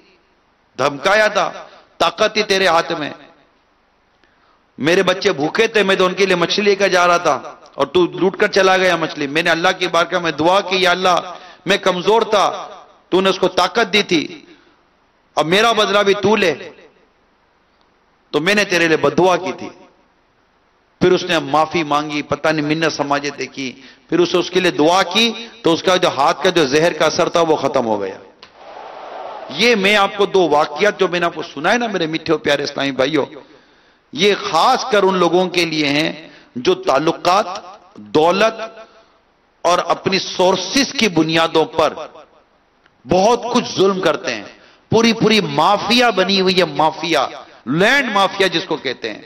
دھمکایا تھا، طاقت تھی تیرے ہاتھ میں، میرے بچے بھوکے تھے، میں تو ان کے لیے مچھلی لے کر جا رہا تھا اور تو لوٹ کر چلا گیا مچھلی۔ میں نے اللہ کی بارگاہ میں دعا کی، یا اللہ میں کمزور تھا، تو نے اس کو طاقت دی تھی، اب میرا بدلہ بھی تو لے، تو میں نے تیرے لیے بد دعا کی تھی۔ پھر اس نے معافی مانگی، پتہ نہیں منت سماجتیں کی، پھر اسے اس کے لیے دعا کی تو اس کا جو ہاتھ کا جو زہر کا اثر تھا وہ ختم ہو گیا۔ یہ میں آپ کو دو واقعات جو میں نے آپ کو سنائے نا میرے میٹھے اور پیارے اسلامی بھائیوں، یہ خاص کر ان لوگوں کے لیے ہیں جو تعلقات، دولت اور اپنی سورسز کی بنیادوں پر بہت کچھ ظلم کرتے ہیں۔ پوری مافیا بنی ہوئی ہے، مافیا، لینڈ مافیا جس کو کہتے ہیں،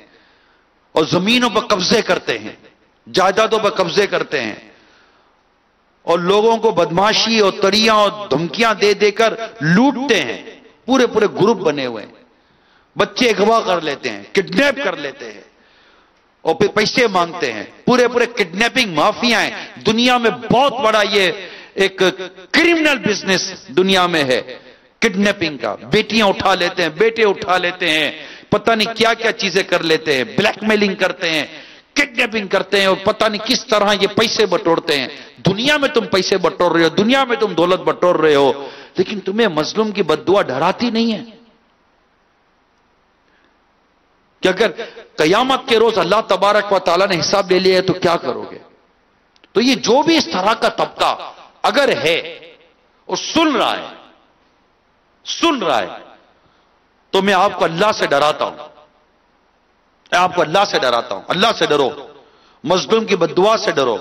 اور زمینوں پر قبضے کرتے ہیں، جائیدادوں پر قبضے کرتے ہیں، اور لوگوں کو بدماشی اور تڑیاں اور دھمکیاں دے دے کر لوٹتے ہیں۔ پورے گروپ بنے ہوئے ہیں، بچے اغوا کر لیتے ہیں، کڈنیپ کر لیتے ہیں اور پھر پیسے مانگتے ہیں۔ پورے کڈنیپنگ مافیا ہیں دنیا میں، بہت بڑا یہ ایک کرمنل بزنس دنیا میں ہے کڈنیپنگ کا۔ بیٹیاں اٹھا لیتے ہیں، بیٹے اٹھا لیتے ہیں، پتہ نہیں کیا کیا چیزیں کر لیتے ہیں، بلیک میلنگ کرتے ہیں، کڈنیپنگ کرتے ہیں، اور پتہ نہیں کس طرح یہ پیسے بٹورتے ہیں۔ دنیا میں تم پیسے بٹور رہے ہو، دنیا میں تم دولت بٹور رہے ہو، لیکن تمہیں مظلوم کی بد دعا ڈراتی نہیں ہے کہ اگر قیامت کے روز اللہ تبارک و تعالیٰ نے حساب لے لیا ہے تو کیا کرو گے؟ تو یہ جو بھی اس طرح کا طبقہ اگر ہے اور سن رہا ہے تو میں آپ کو اللہ سے ڈراتا ہوں، اللہ سے ڈرو، مظلوم کی بد دعا سے ڈرو۔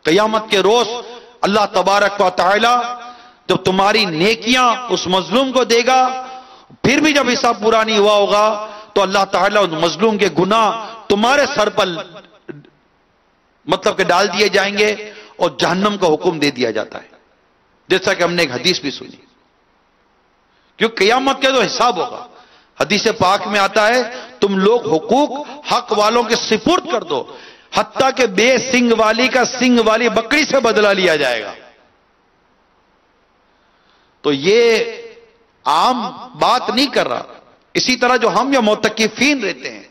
قیامت کے روز اللہ تبارک و تعالی جب تمہاری نیکیاں اس مظلوم کو دے گا، پھر بھی جب حساب پورا نہیں ہوا ہوگا تو اللہ تعالیٰ اس مظلوم کے گناہ تمہارے سر پر مطلب کہ ڈال دیے جائیں گے اور جہنم کا حکم دے دیا جاتا ہے، جیسا کہ ہم نے ایک حدیث بھی سنی، کیوں قیامت کے جو حساب ہوگا۔ حدیث پاک میں آتا ہے تم لوگ حقوق حق والوں کے سپرد کر دو، حتیٰ کہ بے سنگ والی کا سنگ والی بکری سے بدلہ لیا جائے گا۔ تو یہ عام بات نہیں کر رہا۔ اسی طرح جو ہم یا معتکفین رہتے ہیں،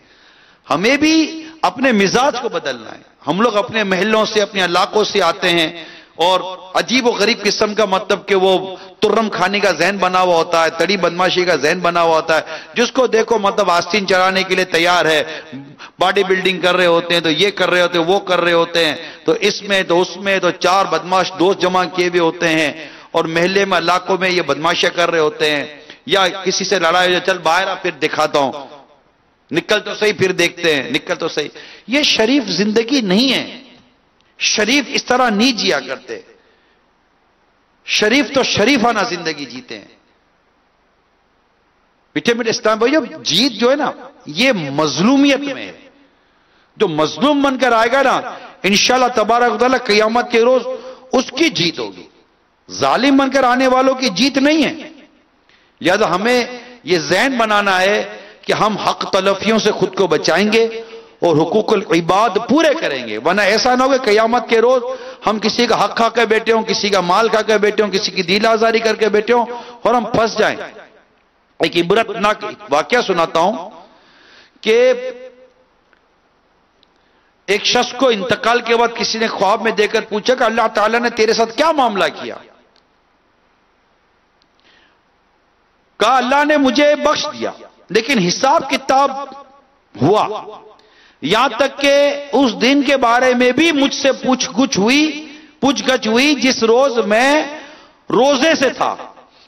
ہمیں بھی اپنے مزاج کو بدلنا ہے۔ ہم لوگ اپنے محلوں سے، اپنے علاقوں سے آتے ہیں، اور عجیب و غریب قسم کا مطلب کہ وہ ترم کھانے کا ذہن بنا ہوا ہوتا ہے، تڑی بدماشی کا ذہن بنا ہوا ہوتا ہے، جس کو دیکھو مطلب آستین چڑھانے کے لیے تیار ہے، باڈی بلڈنگ کر رہے ہوتے ہیں، تو یہ کر رہے ہوتے ہیں، وہ کر رہے ہوتے ہیں، تو اس میں تو اس میں تو چار بدماش دوست جمع کیے ہوئے ہوتے ہیں، اور محلے میں علاقوں میں یہ بدماشیاں کر رہے ہوتے ہیں، یا کسی سے لڑائی ہو، چل باہر پھر دکھاتا ہوں، نکل تو صحیح پھر دیکھتے ہیں، نکل تو صحیح۔ یہ شریف زندگی نہیں ہے، شریف اس طرح نہیں جیا کرتے، شریف تو شریفانہ زندگی جیتے ہیں۔ میٹھے میٹھے اسلام بھائیو، جیت جو ہے نا یہ مظلومیت میں ہے، جو مظلوم بن کر آئے گا نا انشاءاللہ تبارک و تعالی قیامت کے روز اس کی جیت ہوگی، ظالم بن کر آنے والوں کی جیت نہیں ہے۔ لہذا ہمیں یہ ذہن بنانا ہے کہ ہم حق تلفیوں سے خود کو بچائیں گے اور حقوق العباد پورے کریں گے، ورنہ ایسا نہ ہو کہ قیامت کے روز ہم کسی کا حق کھا کے بیٹھے ہوں، کسی کا مال کھا کے بیٹھے ہوں، کسی کی دل آزاری کر کے بیٹھے ہوں اور ہم پھنس جائیں۔ ایک عبرتناک واقعہ سناتا ہوں کہ ایک شخص کو انتقال کے بعد کسی نے خواب میں دے کر پوچھا کہ اللہ تعالیٰ نے تیرے ساتھ کیا معاملہ کیا؟ کہا اللہ نے مجھے بخش دیا، لیکن حساب کتاب ہوا، یہاں تک کہ اس دن کے بارے میں بھی مجھ سے پوچھ گچھ ہوئی جس روز میں روزے سے تھا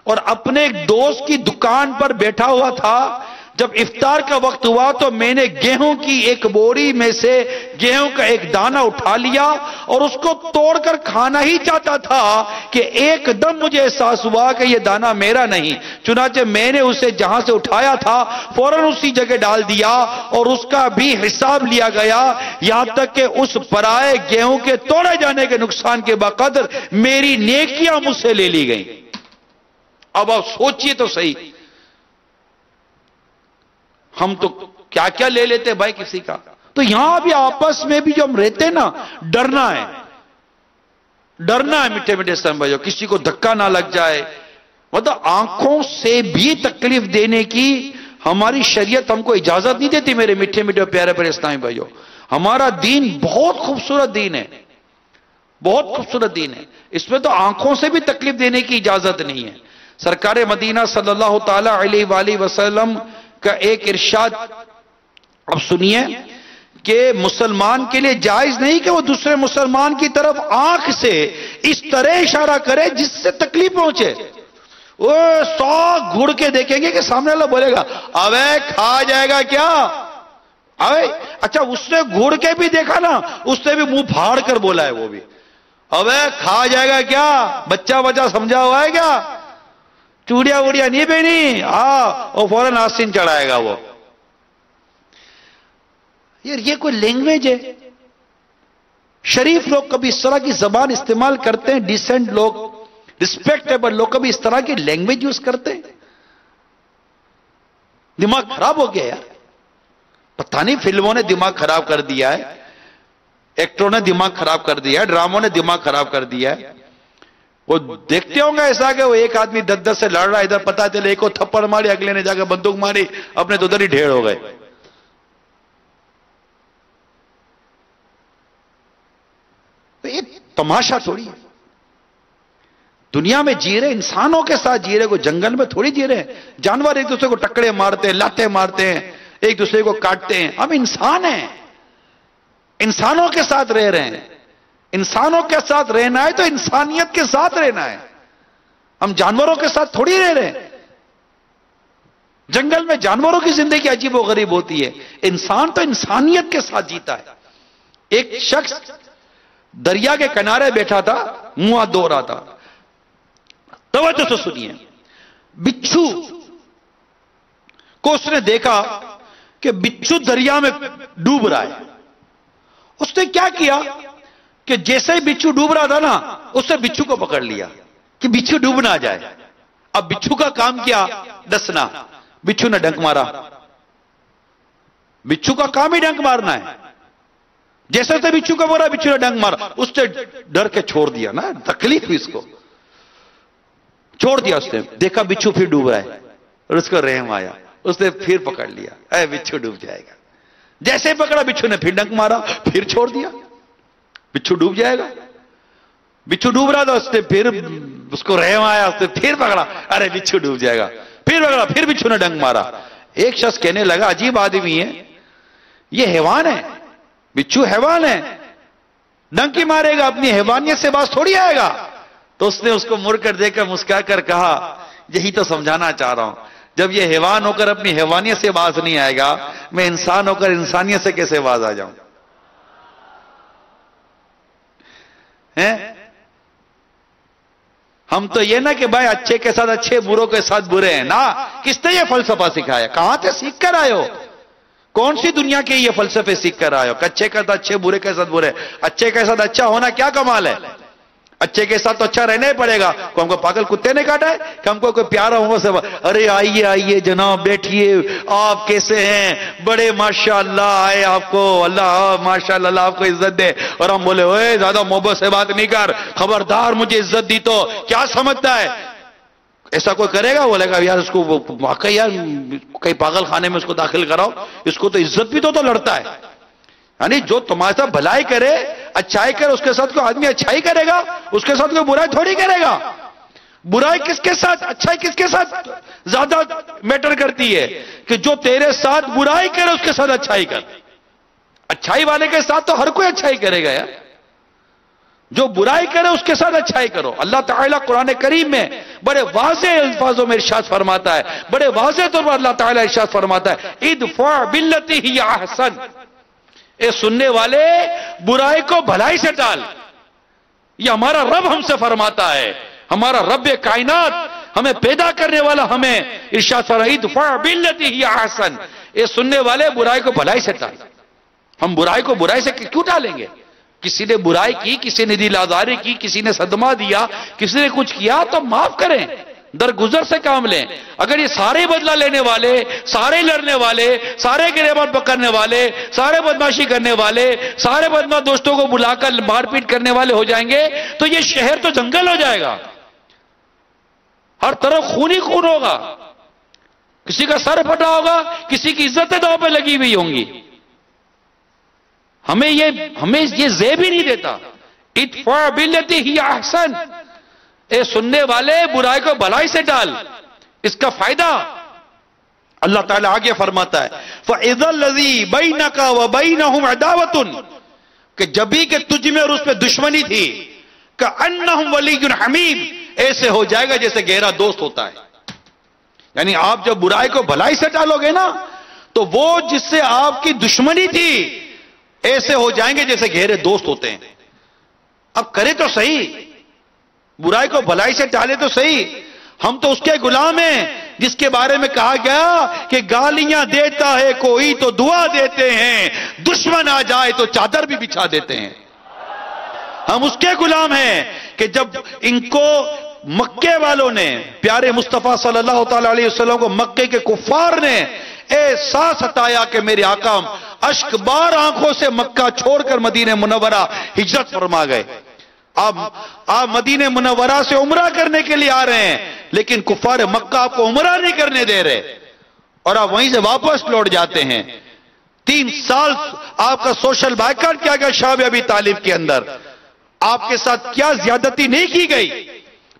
اور اپنے ایک دوست کی دکان پر بیٹھا ہوا تھا۔ جب افطار کا وقت ہوا تو میں نے گیہوں کی ایک بوری میں سے گیہوں کا ایک دانہ اٹھا لیا اور اس کو توڑ کر کھانا ہی چاہتا تھا کہ ایک دم مجھے احساس ہوا کہ یہ دانہ میرا نہیں، چنانچہ میں نے اسے جہاں سے اٹھایا تھا فوراً اسی جگہ ڈال دیا اور اس کا بھی حساب لیا گیا، یہاں تک کہ اس پرائے گیہوں کے توڑے جانے کے نقصان کے بقدر میری نیکیاں مجھ سے لے لی گئیں۔ اب آپ سوچئے تو صحیح، ہم تو کیا کیا لے لیتے بھائی کسی کا۔ تو یہاں بھی آپس میں بھی جو ہم رہتے ہیں نا، ڈرنا ہے میٹھے میٹھے اسلام بھائیو، کسی کو دھکا نہ لگ جائے، مطلب آنکھوں سے بھی تکلیف دینے کی ہماری شریعت ہم کو اجازت نہیں دیتی میرے میٹھے میٹھے پیارے پیارے اسلامی بھائیو۔ ہمارا دین بہت خوبصورت دین ہے، بہت خوبصورت دین ہے، اس میں تو آنکھوں سے بھی تکلیف دینے کی اجازت نہیں ہے۔ سرکار مدینہ صلی اللہ تعالی علیہ وآلہ وسلم کا ایک ارشاد اب سنیے کہ مسلمان کے لیے جائز نہیں کہ وہ دوسرے مسلمان کی طرف آنکھ سے اس طرح اشارہ کرے جس سے تکلیف پہنچے۔ وہ 100 گھڑ کے دیکھیں گے کہ سامنے اللہ بولے گا اوے کھا جائے گا کیا، اوے اچھا اس نے گھڑ کے بھی دیکھا نا، اس نے بھی منہ پھاڑ کر بولا ہے، وہ بھی اوے کھا جائے گا کیا، بچہ سمجھا ہوا ہے کیا، چوڑیاں وڑیاں نہیں بہنی، وہ فوراً آستین چڑھائے گا۔ وہ یار یہ کوئی لینگویج ہے؟ شریف لوگ کبھی اس طرح کی زبان استعمال کرتے ہیں؟ ڈیسنٹ لوگ، ریسپیکٹیبل لوگ کبھی اس طرح کی لینگویج یوز کرتے ہیں؟ دماغ خراب ہو گیا یار، پتہ نہیں فلموں نے دماغ خراب کر دیا ہے، ایکٹروں نے دماغ خراب کر دیا ہے، ڈراموں نے دماغ خراب کر دیا ہے۔ وہ دیکھتے ہوں گے ایسا کہ وہ ایک آدمی 10 سے لڑ رہا ہے، ادھر پتا چلے ایک کو تھپڑ ماری، اگلے نے جا کے بندوق ماری، اپنے تو ادھر ہی ڈھیر ہو گئے۔ تو یہ تماشا تھوڑی ہے، دنیا میں جی رہے انسانوں کے ساتھ جی رہے، کوئی جنگل میں تھوڑی جی رہے ہیں۔ جانور ایک دوسرے کو ٹکڑے مارتے ہیں، لاتے مارتے ہیں، ایک دوسرے کو کاٹتے ہیں، ہم انسان ہیں، انسانوں کے ساتھ رہ رہے ہیں۔ انسانوں کے ساتھ رہنا ہے تو انسانیت کے ساتھ رہنا ہے، ہم جانوروں کے ساتھ تھوڑی رہ رہے ہیں۔ جنگل میں جانوروں کی زندگی عجیب و غریب ہوتی ہے، انسان تو انسانیت کے ساتھ جیتا ہے۔ ایک شخص دریا کے کنارے بیٹھا تھا، منہ ہاتھ دھو رہا تھا، توجہ سے سنیے، بچھو کو اس نے دیکھا کہ بچھو دریا میں ڈوب رہا ہے۔ اس نے کیا کیا کہ جیسے ہی بچھو ڈوب رہا تھا نا، اس نے بچھو کو پکڑ لیا کہ بچھو ڈوب نہ جائے۔ اب بچھو کا کام کیا؟ ڈسنا۔ بچھو نے ڈنک مارا، بچھو کا کام ہی ڈنک مارنا ہے۔ جیسے سے بچھو کا بولا، بچھو نے ڈنک مارا، اس نے ڈر کے چھوڑ دیا نا، تکلیف ہوئی اس کو، چھوڑ دیا۔ اس نے دیکھا بچھو پھر ڈوب رہا ہے اور اس کو رحم آیا، اس نے پھر پکڑ لیا، اے بچھو ڈوب جائے گا۔ جیسے ہی پکڑا، بچھو نے پھر ڈنک مارا، پھر چھوڑ دیا، بچھو ڈوب جائے گا۔ بچھو ڈوب رہا تھا، اس نے پھر اس کو رحم آیا، اس نے پھر پکڑا، ارے بچھو ڈوب جائے گا، پھر پکڑا، پھر بچھو نے ڈنگ مارا۔ ایک شخص کہنے لگا عجیب آدمی ہے، یہ حیوان ہے، بچھو حیوان ہے، ڈنگ کی مارے گا، اپنی حیوانیت سے باز تھوڑی آئے گا۔ تو اس نے اس کو مڑ کر دیکھ کر مسکرا کر کہا یہی تو سمجھانا چاہ رہا ہوں، جب یہ حیوان ہو کر اپنی حیوانیت سے باز نہیں آئے گا، میں انسان ہو کر انسانیت سے کیسے باز آ جاؤں؟ ہم تو یہ نہ کہ بھائی اچھے کے ساتھ اچھے، بروں کے ساتھ برے ہیں، نا، کس نے یہ فلسفہ سکھایا؟ کہاں سے سیکھ کر آئے ہو؟ کون سی دنیا کے یہ فلسفے سیکھ کر آئے ہو کہ اچھے کے ساتھ اچھے، برے کے ساتھ برے؟ اچھے کے ساتھ اچھا ہونا کیا کمال ہے؟ اچھے کے ساتھ تو اچھا رہنا ہی پڑے گا۔ کو ہم کو پاگل کتے نے کاٹا ہے کہ ہم کو کوئی پیارا ہو سے ارے آئیے آئیے جناب بیٹھیے، آپ کیسے ہیں؟ بڑے ماشاءاللہ آئے، آپ کو اللہ ماشاءاللہ اللہ آپ کو عزت دے، اور ہم بولے اوے زیادہ محبت سے بات نہیں کر، خبردار مجھے عزت دی تو کیا سمجھتا ہے؟ ایسا کوئی کرے گا؟ بولے گا یار اس کو واقعی یار کئی پاگل خانے میں اس کو داخل کراؤ، اس کو تو عزت بھی تو لڑتا ہے۔ یعنی جو تمہارے ساتھ بھلائی کرے، اچھائی کرے، اس کے ساتھ کوئی آدمی اچھائی کرے گا، اس کے ساتھ کوئی برائی تھوڑی کرے گا۔ برائی کس کے ساتھ، اچھائی کس کے ساتھ زیادہ میٹر کرتی ہے؟ کہ جو تیرے ساتھ برائی کرے اس کے ساتھ اچھائی کر۔ اچھائی والے کے ساتھ تو ہر کوئی اچھائی کرے گا یار، جو برائی کرے اس کے ساتھ اچھائی کرو۔ اللہ تعالیٰ قرآن کریم میں بڑے واضح الفاظوں میں ارشاد فرماتا ہے، بڑے واضح طور پر اللہ تعالیٰ ارشاد فرماتا ہے ادفع باللتی ہی احسن، اے سننے والے برائی کو بھلائی سے ٹال۔ یہ ہمارا رب ہم سے فرماتا ہے، ہمارا رب کائنات ہمیں پیدا کرنے والا ہمیں ارشاد فرماتا ہے ادفع باللتی ہی احسن، اے سننے والے برائی کو بھلائی سے ٹال۔ ہم برائی کو برائی سے کیوں ٹالیں گے؟ کسی نے برائی کی، کسی نے دل آزاری کی، کسی نے صدمہ دیا، کسی نے کچھ کیا تو معاف کریں، درگزر سے کام لیں۔ اگر یہ سارے بدلہ لینے والے، سارے لڑنے والے، سارے گریبان پکڑنے والے، سارے بدماشی کرنے والے، سارے بدماش دوستوں کو بلا کر مار پیٹ کرنے والے ہو جائیں گے تو یہ شہر تو جنگل ہو جائے گا، ہر طرف خون ہی خون ہوگا، کسی کا سر پھٹا ہوگا، کسی کی عزتیں داؤ پہ لگی ہوئی ہوں گی۔ ہمیں یہ زیب ہی نہیں دیتا۔ ادفع باللتی ہی احسن، اے سننے والے برائی کو بھلائی سے ڈال۔ اس کا فائدہ اللہ تعالیٰ آگے فرماتا ہے فَإِذَا الَّذِي بَيْنَكَ وَبَيْنَهُمْ عَدَاوَةٌ، کہ جبھی کہ تجھ میں اور اس پہ دشمنی تھی، كَأَنَّهُمْ وَلِيٌّ حَمِيمٌ، ایسے ہو جائے گا جیسے گہرا دوست ہوتا ہے۔ یعنی آپ جب برائی کو بھلائی سے ڈالو گے نا تو وہ جس سے آپ کی دشمنی تھی ایسے ہو جائیں گے جیسے گہرے دوست ہوتے ہیں۔ اب کرے تو صحیح، برائی کو بھلائی سے ٹالے تو صحیح۔ ہم تو اس کے غلام ہیں جس کے بارے میں کہا گیا کہ گالیاں دیتا ہے کوئی تو دعا دیتے ہیں، دشمن آ جائے تو چادر بھی بچھا دیتے ہیں۔ ہم اس کے غلام ہیں کہ جب ان کو مکے والوں نے، پیارے مصطفیٰ صلی اللہ تعالی علیہ وسلم کو مکے کے کفار نے ایسا ستایا کہ میرے آقا اشک بار آنکھوں سے مکہ چھوڑ کر مدینہ منورہ ہجرت فرما گئے۔ آپ مدینہ منورہ سے عمرہ کرنے کے لیے آ رہے ہیں، لیکن کفار مکہ آپ کو عمرہ نہیں کرنے دے رہے، اور آپ وہیں سے واپس لوٹ جاتے ہیں۔ 3 سال آپ کا سوشل بائیکاٹ کیا گیا شعب ابی طالب کے اندر، آپ کے ساتھ کیا زیادتی نہیں کی گئی؟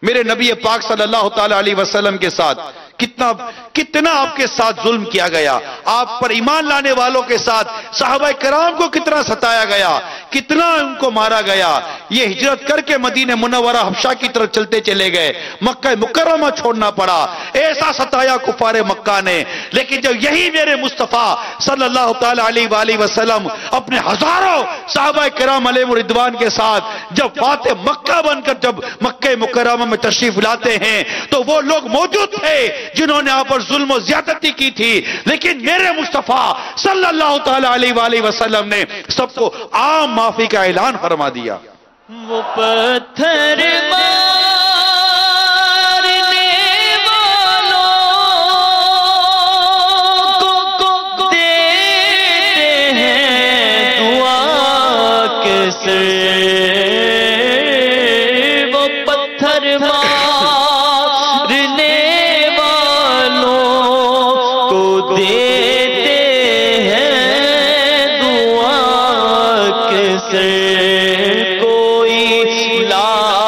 میرے نبی پاک صلی اللہ تعالی علیہ وسلم کے ساتھ کتنا آپ کے ساتھ ظلم کیا گیا، آپ پر ایمان لانے والوں کے ساتھ صحابہ کرام کو کتنا ستایا گیا، کتنا ان کو مارا گیا۔ یہ ہجرت کر کے مدینہ منورہ حبشہ کی طرف چلتے چلے گئے، مکہ مکرمہ چھوڑنا پڑا، ایسا ستایا کفار مکہ نے۔ لیکن جب یہی میرے مصطفیٰ صلی اللہ تعالی علیہ وآلہ وسلم اپنے ہزاروں صحابہ کرام علیہ رضوان کے ساتھ جب فاتح مکہ بن کر جب مکہ مکرمہ میں تشریف لاتے ہیں تو وہ لوگ موجود تھے جنہوں نے آپ پر ظلم و زیادتی کی تھی، لیکن میرے مصطفیٰ صلی اللہ تعالی علیہ وآلہ وسلم نے سب کو عام معافی کا اعلان فرما دیا۔ وہ پتھر کوئی لا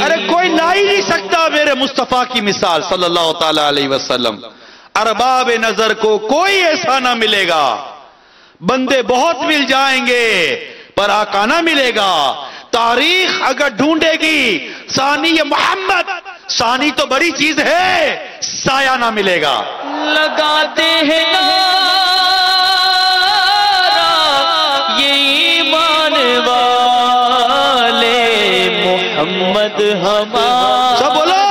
ارے کوئی لا ہی نہیں سکتا میرے مصطفیٰ کی مثال صلی اللہ تعالی علیہ وسلم. ارباب نظر کو کوئی ایسا نہ ملے گا. بندے بہت مل جائیں گے پر آقا نہ ملے گا. تاریخ اگر ڈھونڈے گی ثانی محمد، ثانی تو بڑی چیز ہے، سایہ نہ ملے گا. لگاتے ہیں نعرہ یہ ایمان والے محمد ہمارے، سب بولو،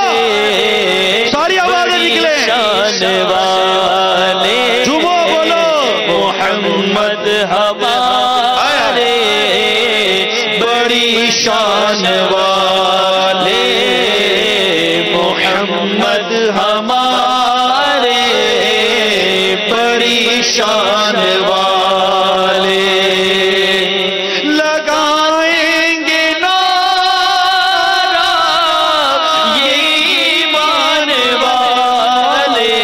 ساری آوازیں نکلے، شان والے جھومو بولو، محمد ہمارے بڑی شان والے محمد ہمارے بڑی شان والے. لگائیں گے نعرہ یہ ایمان والے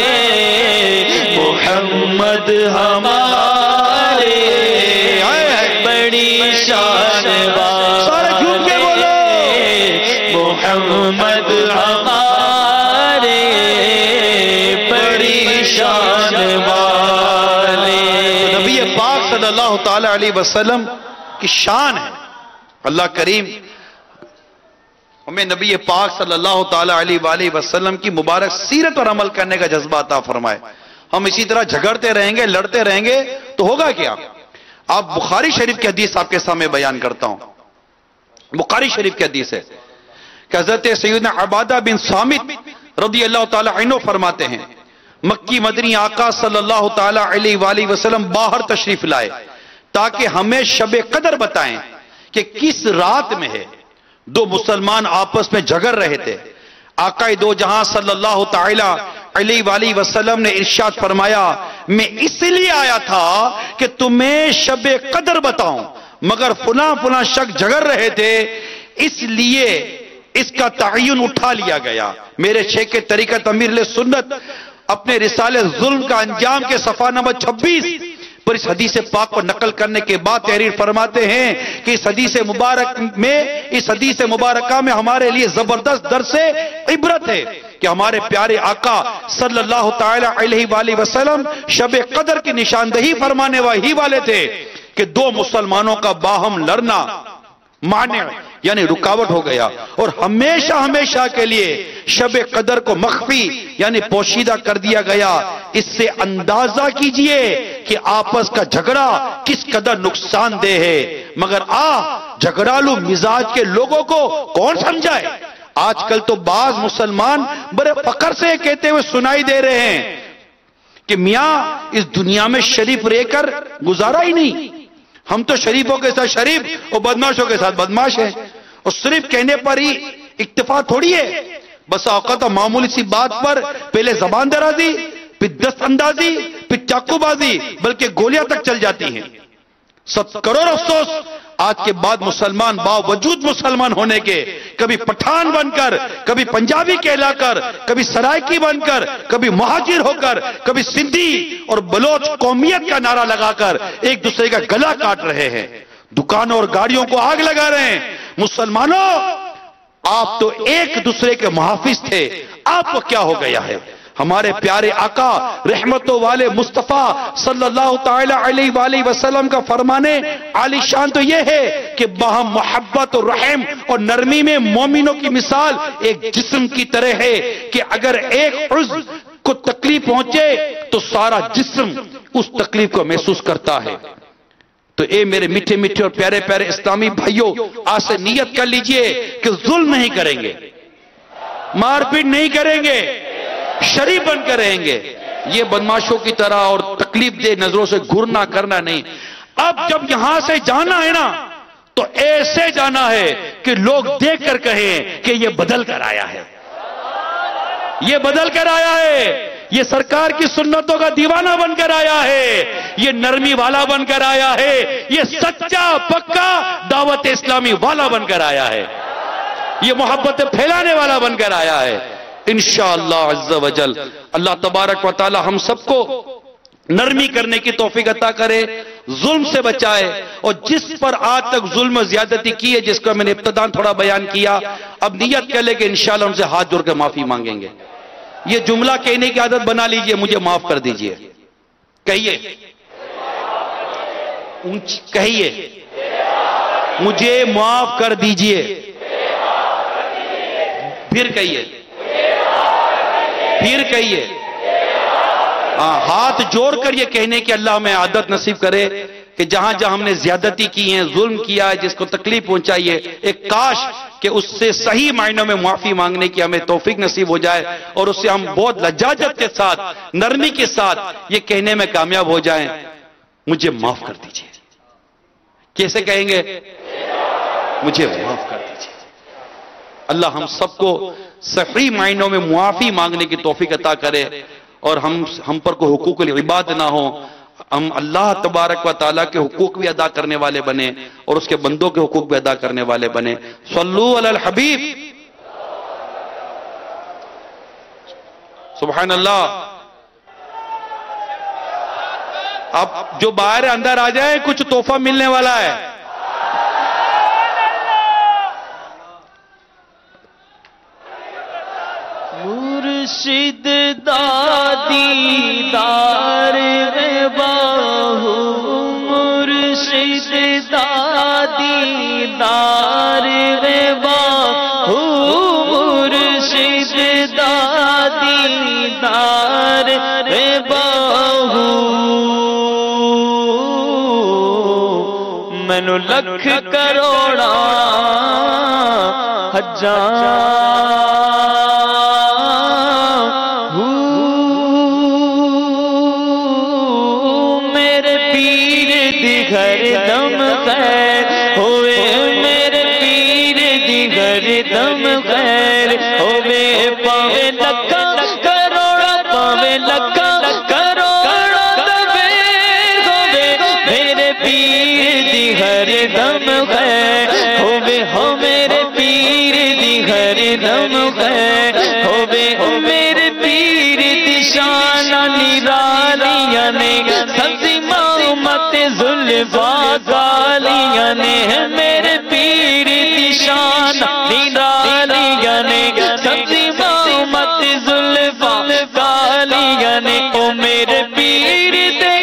محمد ہمارے بڑی شان والے. سارے جھوم کے بولو، محمد ہمارے بڑی شان والے. نبی پاک صلی اللہ تعالی علیہ وسلم کی شان ہے. اللہ کریم ہمیں نبی پاک صلی اللہ تعالی علیہ وآلہ وسلم کی مبارک سیرت پر عمل کرنے کا جذبہ عطا فرمائے. ہم اسی طرح جھگڑتے رہیں گے، لڑتے رہیں گے تو ہوگا کیا؟ آپ بخاری شریف کی حدیث آپ کے سامنے بیان کرتا ہوں. بخاری شریف کی حدیث ہے کہ حضرت سیدنا عبادہ بن صامت رضی اللہ تعالی عنہ فرماتے ہیں مکی مدنی آقا صلی اللہ تعالی علیہ وآلہ وسلم باہر تشریف لائے تاکہ ہمیں شب قدر بتائیں کہ کس رات میں ہے. دو مسلمان آپس میں جھگڑ رہے تھے. آقا دو جہاں صلی اللہ تعالی علیہ وآلہ وسلم نے ارشاد فرمایا میں اس لیے آیا تھا کہ تمہیں شب قدر بتاؤں، مگر فلاں شخص جھگڑ رہے تھے اس لیے اس کا تعین اٹھا لیا گیا. میرے شیخ طریقت امیر علیہ سنت اپنے رسالے ظلم کا انجام کے صفحہ نمبر 26 پر اس حدیث پاک کو نقل کرنے کے بعد تحریر فرماتے ہیں کہ اس حدیث مبارکہ میں ہمارے لیے زبردست درس عبرت ہے کہ ہمارے پیارے آقا صلی اللہ تعالی علیہ وآلہ وسلم شب قدر کی نشاندہی فرمانے وہی والے تھے کہ دو مسلمانوں کا باہم لڑنا مانع یعنی رکاوٹ ہو گیا اور ہمیشہ کے لیے شب قدر کو مخفی یعنی پوشیدہ کر دیا گیا. اس سے اندازہ کیجئے کہ آپس کا جھگڑا کس قدر نقصان دہ ہے. مگر جھگڑالو مزاج کے لوگوں کو کون سمجھائے؟ آج کل تو بعض مسلمان بڑے فخر سے کہتے ہوئے سنائی دے رہے ہیں کہ میاں اس دنیا میں شریف رہ کر گزارا ہی نہیں، ہم تو شریفوں کے ساتھ شریف اور بدماشوں کے ساتھ بدماش ہیں. اور صرف کہنے پر ہی اکتفا تھوڑی ہے. بس اوقات معمولی سی بات پر پہلے زبان درازی، پھر دست اندازی، پھر چاقو بازی، بلکہ گولیاں تک چل جاتی ہیں. 7 کروڑ افسوس آج کے بعد مسلمان باوجود مسلمان ہونے کے کبھی پٹھان بن کر، کبھی پنجابی کہلا کر، کبھی سرائکی بن کر، کبھی مہاجر ہو کر، کبھی سندھی اور بلوچ قومیت کا نعرہ لگا کر ایک دوسرے کا گلا کاٹ رہے ہیں، دکانوں اور گاڑیوں کو آگ لگا رہے ہیں. مسلمانوں آپ تو ایک دوسرے کے محافظ تھے، آپ کو کیا ہو گیا ہے؟ ہمارے پیارے آقا رحمتوں والے مصطفیٰ صلی اللہ تعالی علیہ وآلہ وسلم کا فرمانے عالی شان تو یہ ہے کہ باہم محبت اور رحم اور نرمی میں مومنوں کی مثال ایک جسم کی طرح ہے کہ اگر ایک عضو کو تکلیف پہنچے تو سارا جسم اس تکلیف کو محسوس کرتا ہے. تو اے میرے میٹھے میٹھے اور پیارے پیارے اسلامی بھائیوں، آج سے نیت کر لیجئے کہ ظلم نہیں کریں گے، مار پیٹ نہیں کریں گے، شریف بن کر رہیں گے. یہ بدماشوں کی طرح اور تکلیف دہ نظروں سے گھرنا کرنا نہیں. اب جب یہاں سے جانا ہے نا تو ایسے جانا ہے کہ لوگ دیکھ کر کہیں کہ یہ بدل کر آیا ہے، یہ بدل کر آیا ہے، یہ سرکار کی سنتوں کا دیوانہ بن کر آیا ہے، یہ نرمی والا بن کر آیا ہے، یہ سچا پکا دعوت اسلامی والا بن کر آیا ہے، یہ محبت پھیلانے والا بن کر آیا ہے. انشاءاللہ عز و جل اللہ تبارک و تعالی ہم سب کو نرمی کرنے کی توفیق عطا کرے، ظلم سے بچائے، اور جس پر آج تک ظلم و زیادتی کی ہے، جس کو میں نے ابتداً تھوڑا بیان کیا، اب نیت کر لے کہ انشاءاللہ ان سے ہاتھ جوڑ کے معافی مانگیں گے۔ یہ جملہ کہنے کی عادت بنا لیجئے، مجھے معاف کر دیجئے، کہیے، کہیے، مجھے معاف کر دیجئے، پھر کہیے، پھر کہیے، ہاتھ جوڑ کر یہ کہنے کہ اللہ ہمیں عادت نصیب کرے کہ جہاں جہاں ہم نے زیادتی کی ہیں، ظلم کیا ہے، جس کو تکلیف پہنچائی ہے، ایک کاش کہ اس سے صحیح معنوں میں معافی مانگنے کی ہمیں توفیق نصیب ہو جائے، اور اس سے ہم بہت لجاجت کے ساتھ، نرمی کے ساتھ یہ کہنے میں کامیاب ہو جائیں، مجھے معاف کر دیجئے۔ کیسے کہیں گے؟ مجھے معاف کر دیجئے۔ اللہ ہم سب کو صحیح معنوں میں معافی مانگنے کی توفیق عطا کرے، اور ہم پر کوئی حقوق العباد نہ ہو، ہم اللہ تبارک و تعالیٰ کے حقوق بھی ادا کرنے والے بنے، اور اس کے بندوں کے حقوق بھی ادا کرنے والے بنے۔ صلو علی الحبیب، سبحان اللہ۔ اب جو باہر اندر آ جائیں، کچھ تحفہ ملنے والا ہے۔ مرشد دادی دار باہو، مرشد دادی دار باہو، مرشد دادی دار باہو، مینو لکھ کروڑا ہزار گھر دم خیر ہوئے، میرے پیر دی گھر دم خیر ہوئے، پاوے لکھا کروڑا، پاوے لکھا کروڑا دبیر ہوئے، میرے پیر دی گھر دم خیر ہوئے، ہو میرے پیر دی گھر دم خیر ہوئے، میرے پیر دی شان نرالیاں نے سبزی زلفاں کالیاں نے، میرے پیر دی شان نرالیاں نے سبزی مت زلفاں کالیاں نے، او میرے پیر دے،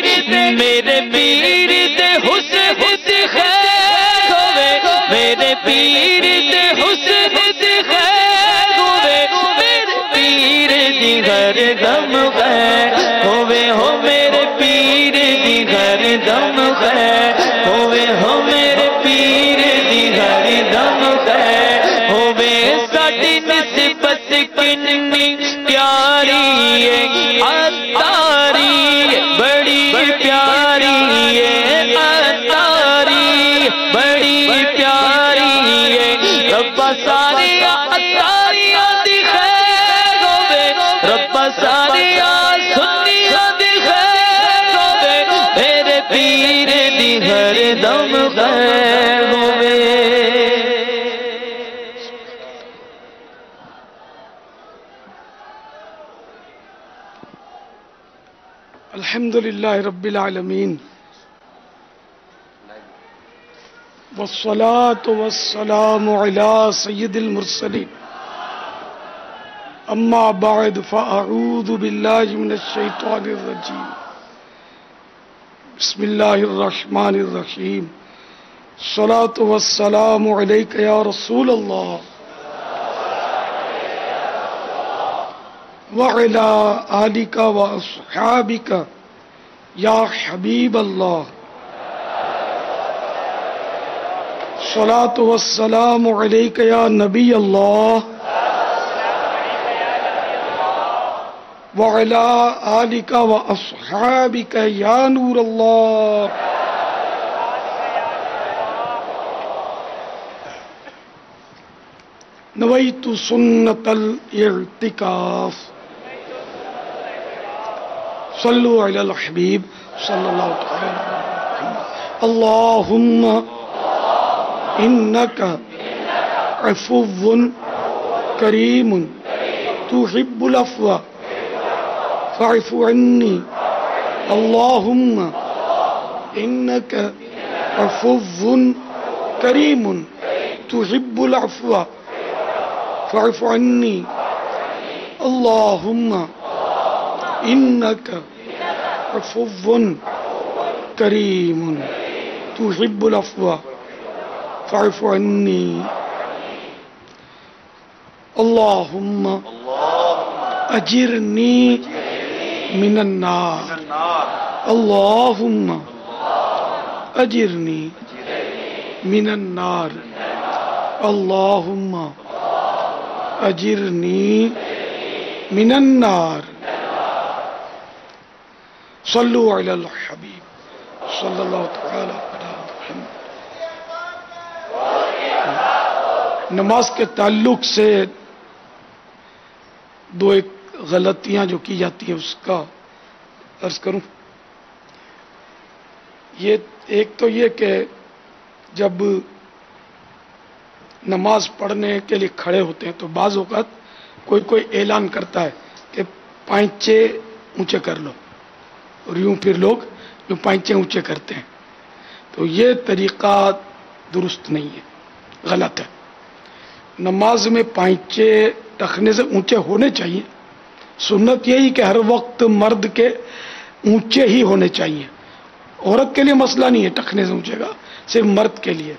میرے پیر دے حسن دی خیر ہوئے، میرے پیر دے حسن دی خیر ہوئے، میرے پیر دی گھر دم خیر ہوئے، ہو میرے پیر دی گھر دم خیر ہوئے، ہو میرے پیر دی گھر دم خیر ہوئے، ساڈی نسبت کنی پیاری ہے، عطاری بڑی پیاری ہے، عطاری بڑی پیاری ہے، ربا ساری عطاریاں دی خیر ہوئے، ربا ساری سنیاں دی خیر ہوئے، میرے پیر دی ہر دم خیر ہوئے۔ الحمدللہ رب العالمین، والصلاة والسلام علی سید المرسلین، اما بعد فاعوذ باللہ من الشیطان الرجیم، بسم اللہ الرحمن الرحیم، الصلاة والسلام علیک یا رسول اللہ وعلى آلك وأصحابك يا حبيب الله، الصلاة والسلام عليك يا نبي الله وعلى آلك وأصحابك يا نور الله۔ نويت سنة الاعتكاف، صلوا على الحبيب صلى الله عليه وسلم۔ اللهم إنك عفو كريم تحب العفو فاعف عني اللہم انک عفو کریم تحب العفو فاعف عنی اللہم انک عفو کریم تحب العفو فاعف عنی اللہم اجرنی من النار اللہم اجرنی من النار اللہم اجرنی من النار صلو علی الحبیب صلی اللہ تعالی علی محمد۔ نماز کے تعلق سے دو ایک غلطیاں جو کی جاتی ہیں اس کا عرض کروں۔ یہ ایک تو یہ کہ جب نماز پڑھنے کے لیے کھڑے ہوتے ہیں تو بعض اوقات کوئی اعلان کرتا ہے کہ پائنچے اونچے کر لو، اور یوں پھر لوگ یوں پائنچے اونچے کرتے ہیں، تو یہ طریقہ درست نہیں ہے، غلط ہے۔ نماز میں پائنچے ٹخنے سے اونچے ہونے چاہیے، سنت یہی کہ ہر وقت مرد کے اونچے ہی ہونے چاہیے، عورت کے لیے مسئلہ نہیں ہے ٹخنے سے اونچے کا، صرف مرد کے لیے،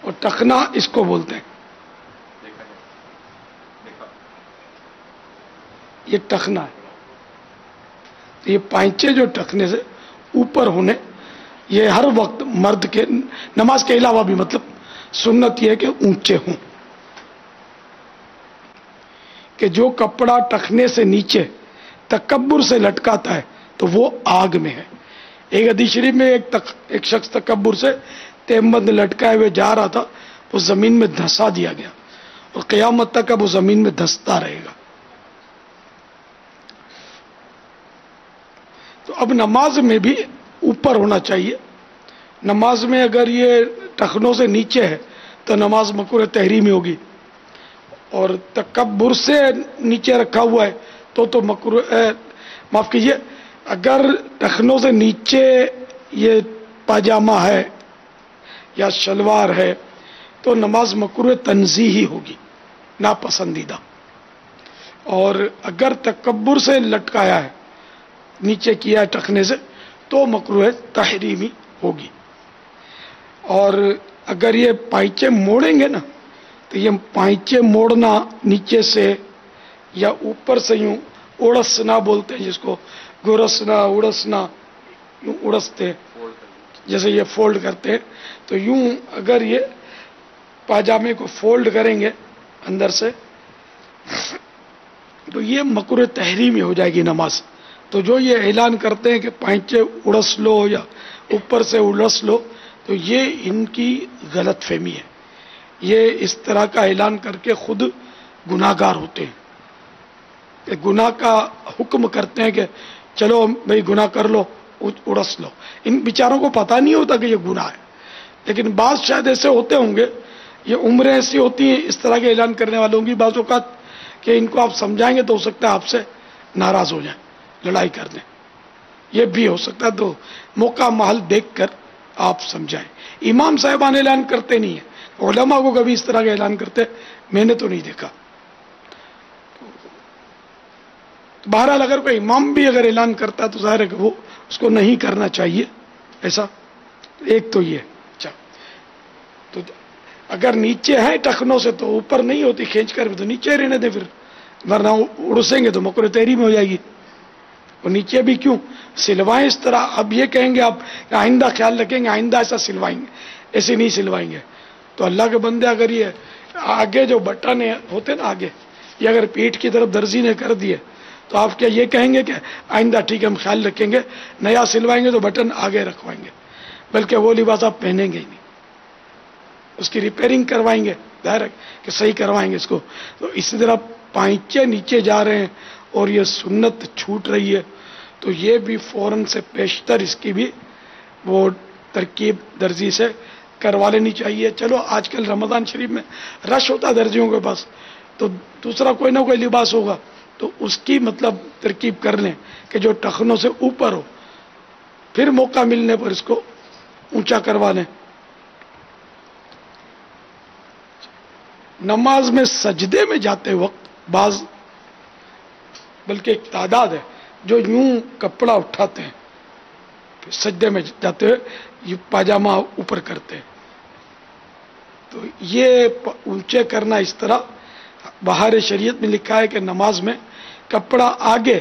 اور ٹخنا اس کو بولتے ہیں، یہ ٹخنا ہے۔ یہ پائنچے جو ٹخنے سے اوپر ہونے، یہ ہر وقت مرد کے نماز کے علاوہ بھی مطلب سنت یہ ہے کہ اونچے ہوں، کہ جو کپڑا ٹخنے سے نیچے تکبر سے لٹکاتا ہے تو وہ آگ میں ہے۔ ایک حدیث شریف میں ایک شخص تکبر سے تہمت لٹکائے ہوئے جا رہا تھا، وہ زمین میں دھسا دیا گیا، اور قیامت تک اب وہ زمین میں دھستا رہے گا۔ تو اب نماز میں بھی اوپر ہونا چاہیے۔ نماز میں اگر یہ ٹخنوں سے نیچے ہے تو نماز مکروہ تحریمی ہوگی، اور تکبر سے نیچے رکھا ہوا ہے تو مکروہ، معاف کیجیے، اگر ٹخنوں سے نیچے یہ پاجامہ ہے یا شلوار ہے تو نماز مکروہ تنزیہی ہوگی، ناپسندیدہ۔ اور اگر تکبر سے لٹکایا ہے، نیچے کیا ہے ٹخنے سے، تو مکروہ تحریمی ہوگی۔ اور اگر یہ پائچے موڑیں گے نا تو یہ پائچے موڑنا نیچے سے یا اوپر سے یوں اڑسنا بولتے ہیں، جس کو گرسنا اڑسنا، یوں اڑستے جیسے یہ فولڈ کرتے ہیں، تو یوں اگر یہ پاجامے کو فولڈ کریں گے اندر سے تو یہ مکروہ تحریمی ہو جائے گی نماز۔ تو جو یہ اعلان کرتے ہیں کہ پائچے اڑس لو یا اوپر سے اڑس لو، تو یہ ان کی غلط فہمی ہے۔ یہ اس طرح کا اعلان کر کے خود گناہ گار ہوتے ہیں، کہ گناہ کا حکم کرتے ہیں کہ چلو بھائی گناہ کر لو، اڑس لو۔ ان بیچاروں کو پتہ نہیں ہوتا کہ یہ گناہ ہے، لیکن بعض شاید ایسے ہوتے ہوں گے، یہ عمریں ایسی ہوتی ہیں اس طرح کے اعلان کرنے والوں کی بعض اوقات، کہ ان کو آپ سمجھائیں گے تو ہو سکتا ہے آپ سے ناراض ہو جائیں، لڑائی کر دیں، یہ بھی ہو سکتا ہے۔ تو موقع محل دیکھ کر آپ سمجھائیں۔ امام صاحبان اعلان کرتے نہیں ہیں، علماء کو کبھی اس طرح کا اعلان کرتے میں نے تو نہیں دیکھا۔ بہرحال اگر کوئی امام بھی اگر اعلان کرتا ہے تو ظاہر ہے کہ وہ اس کو نہیں کرنا چاہیے ایسا۔ ایک تو یہ، اچھا، تو اگر نیچے ہے ٹخنوں سے تو اوپر نہیں ہوتی، کھینچ کر بھی تو نیچے رہنے دیں، پھر ورنہ اڑسیں گے تو مکروہ تحریمی ہو جائے گی۔ اور نیچے بھی کیوں سلوائیں اس طرح؟ اب یہ کہیں گے آپ آئندہ خیال رکھیں گے، آئندہ ایسا سلوائیں گے، ایسے نہیں سلوائیں گے۔ تو اللہ کے بندے اگر یہ آگے جو بٹن ہوتے نا آگے، یہ اگر پیٹھ کی طرف درزی نے کر دیے تو آپ کیا یہ کہیں گے کہ آئندہ ٹھیک ہے ہم خیال رکھیں گے، نیا سلوائیں گے تو بٹن آگے رکھوائیں گے، بلکہ وہ لباس آپ پہنیں گے ہی نہیں، اس کی ریپیئرنگ کروائیں گے، ظاہر ہے کہ صحیح کروائیں گے اس کو۔ تو اسی طرح پائچے نیچے جا رہے ہیں اور یہ سنت چھوٹ رہی ہے تو یہ بھی فوراً سے پیشتر اس کی بھی وہ ترکیب درزی سے کروا لینی چاہیے۔ چلو آج کل رمضان شریف میں رش ہوتا ہے درزیوں کے پاس، تو دوسرا کوئی نہ کوئی لباس ہوگا تو اس کی مطلب ترکیب کر لیں کہ جو ٹخنوں سے اوپر ہو، پھر موقع ملنے پر اس کو اونچا کروا لیں. نماز میں سجدے میں جاتے وقت بعض، بلکہ ایک تعداد ہے جو یوں کپڑا اٹھاتے ہیں، پھر سجدے میں جاتے ہوئے یہ پاجامہ اوپر کرتے ہیں. تو یہ اونچے کرنا اس طرح بہار شریعت میں لکھا ہے کہ نماز میں کپڑا آگے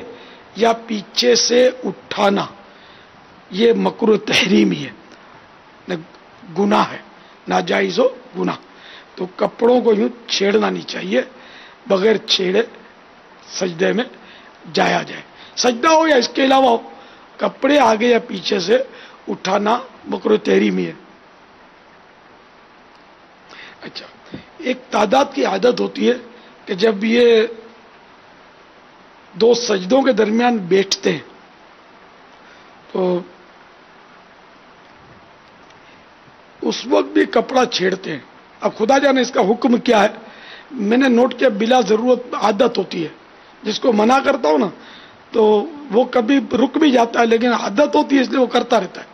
یا پیچھے سے اٹھانا یہ مکروہ تحریمی ہے، گناہ ہے، ناجائز و گناہ. تو کپڑوں کو یوں چھیڑنا نہیں چاہیے، بغیر چھیڑے سجدے میں جایا جائے. سجدہ ہو یا اس کے علاوہ ہو، کپڑے آگے یا پیچھے سے اٹھانا مکروہ تحریمی ہے. اچھا، ایک تعداد کی عادت ہوتی ہے کہ جب یہ دو سجدوں کے درمیان بیٹھتے ہیں تو اس وقت بھی کپڑا چھیڑتے ہیں. اب خدا جانے اس کا حکم کیا ہے، میں نے نوٹ کیا بلا ضرورت عادت ہوتی ہے، جس کو منع کرتا ہوں نا تو وہ کبھی رک بھی جاتا ہے، لیکن عادت ہوتی ہے اس لیے وہ کرتا رہتا ہے.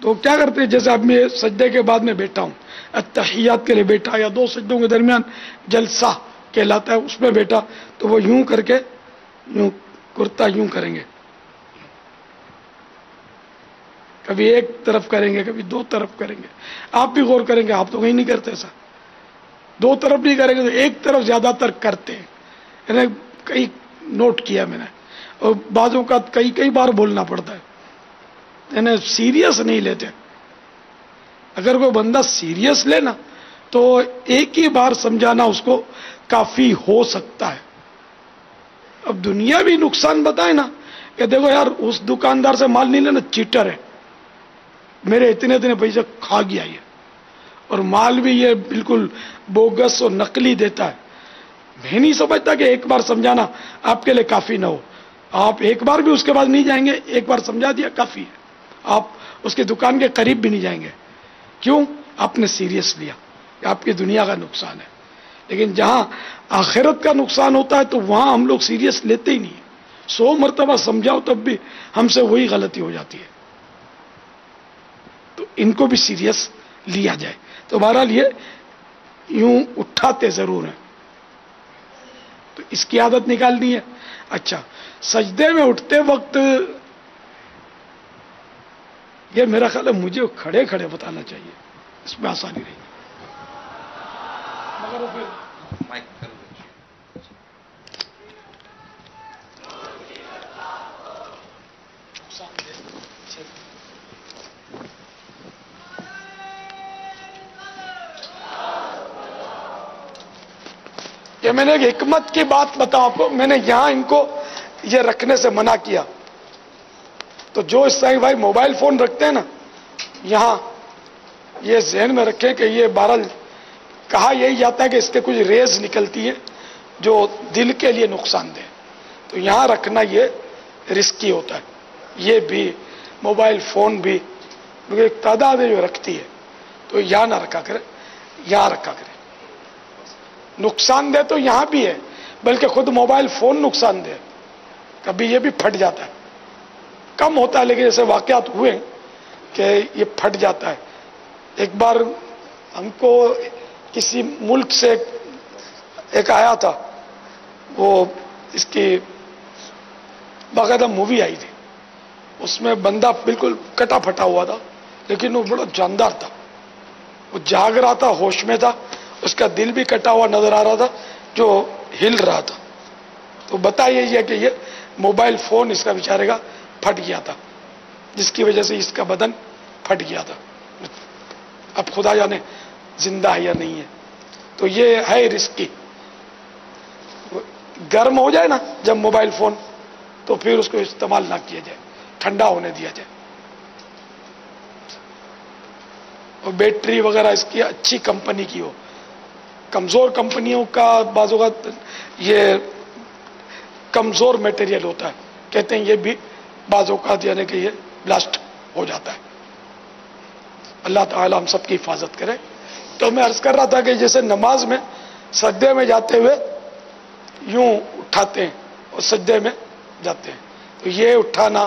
تو کیا کرتے ہیں، جیسے اب میں سجدے کے بعد میں بیٹھا ہوں، التحیات کے لیے بیٹھا یا دو سجدوں کے درمیان جلسہ کہلاتا ہے اس میں بیٹھا، تو وہ یوں کر کے یوں کرتا یوں کریں گے، کبھی ایک طرف کریں گے کبھی دو طرف کریں گے. آپ بھی غور کریں گے، آپ تو کہیں نہیں کرتے ایسا، دو طرف نہیں کریں گے تو ایک طرف زیادہ تر کرتے ہیں. یعنی کئی نوٹ کیا میں نے، اور بعضوں کا کئی بار بولنا پڑتا ہے، یعنی سیریس نہیں لیتے. اگر کوئی بندہ سیریس لینا تو ایک ہی بار سمجھانا اس کو کافی ہو سکتا ہے. اب دنیا بھی نقصان بتائے نا کہ دیکھو یار اس دکاندار سے مال نہیں لینا، چیٹر ہے، میرے اتنے پیسے کھا گیا یہ، اور مال بھی یہ بالکل بوگس اور نقلی دیتا ہے. میں نہیں سمجھتا کہ ایک بار سمجھانا آپ کے لیے کافی نہ ہو. آپ ایک بار بھی اس کے بعد نہیں جائیں گے، ایک بار سمجھا دیا کافی ہے. آپ اس کی دکان کے قریب بھی نہیں جائیں گے. کیوں؟ آپ نے سیریس لیا کہ آپ کی دنیا کا نقصان ہے. لیکن جہاں آخرت کا نقصان ہوتا ہے تو وہاں ہم لوگ سیریس لیتے ہی نہیں. 100 مرتبہ سمجھاؤ تب بھی ہم سے وہی غلطی ہو جاتی ہے. تو ان کو بھی سیریس لیا جائے. تو بہرحال یہ یوں اٹھاتے ضرور ہیں، تو اس کی عادت نکالنی ہے. اچھا، سجدے میں اٹھتے وقت یہ میرا خیال ہے مجھے کھڑے کھڑے بتانا چاہیے، اس میں آسانی رہے گی. مگر وہ پھر کہ میں نے ایک حکمت کی بات بتاؤں آپ کو. میں نے یہاں ان کو یہ رکھنے سے منع کیا. تو جو اس طرح بھائی موبائل فون رکھتے ہیں نا، یہاں یہ ذہن میں رکھیں کہ یہ بہرحال کہا یہی جاتا ہے کہ اس کے کچھ ریز نکلتی ہے جو دل کے لیے نقصان دہ. تو یہاں رکھنا یہ رسکی ہوتا ہے. یہ بھی موبائل فون بھی ایک تعداد ہے جو رکھتی ہے، تو یہاں نہ رکھا کرے، یہاں رکھا کرے. نقصان دہ تو یہاں بھی ہے، بلکہ خود موبائل فون نقصان دہ. کبھی یہ بھی پھٹ جاتا ہے، کم ہوتا ہے لیکن ایسے واقعات ہوئے کہ یہ پھٹ جاتا ہے. ایک بار ہم کو کسی ملک سے ایک آیا تھا، وہ اس کی باقاعدہ مووی آئی تھی، اس میں بندہ بالکل کٹا پھٹا ہوا تھا لیکن وہ بڑا جاندار تھا. وہ جاگ رہا تھا، ہوش میں تھا، اس کا دل بھی کٹا ہوا نظر آ رہا تھا جو ہل رہا تھا. تو بتا یہ کہ یہ موبائل فون اس کا بیچارے کا پھٹ گیا تھا، جس کی وجہ سے اس کا بدن پھٹ گیا تھا. اب خدا جانے زندہ ہے یا نہیں ہے. تو یہ ہے رسکی. گرم ہو جائے نا جب موبائل فون تو پھر اس کو استعمال نہ کیا جائے، ٹھنڈا ہونے دیا جائے. اور بیٹری وغیرہ اس کی اچھی کمپنی کی ہو. کمزور کمپنیوں کا بعض اوقات یہ کمزور میٹیریل ہوتا ہے، کہتے ہیں یہ بھی بعض اوقات یعنی کہ یہ بلاسٹ ہو جاتا ہے. اللہ تعالی ہم سب کی حفاظت کرے. تو میں عرض کر رہا تھا کہ جیسے نماز میں سجدے میں جاتے ہوئے یوں اٹھاتے ہیں اور سجدے میں جاتے ہیں، تو یہ اٹھانا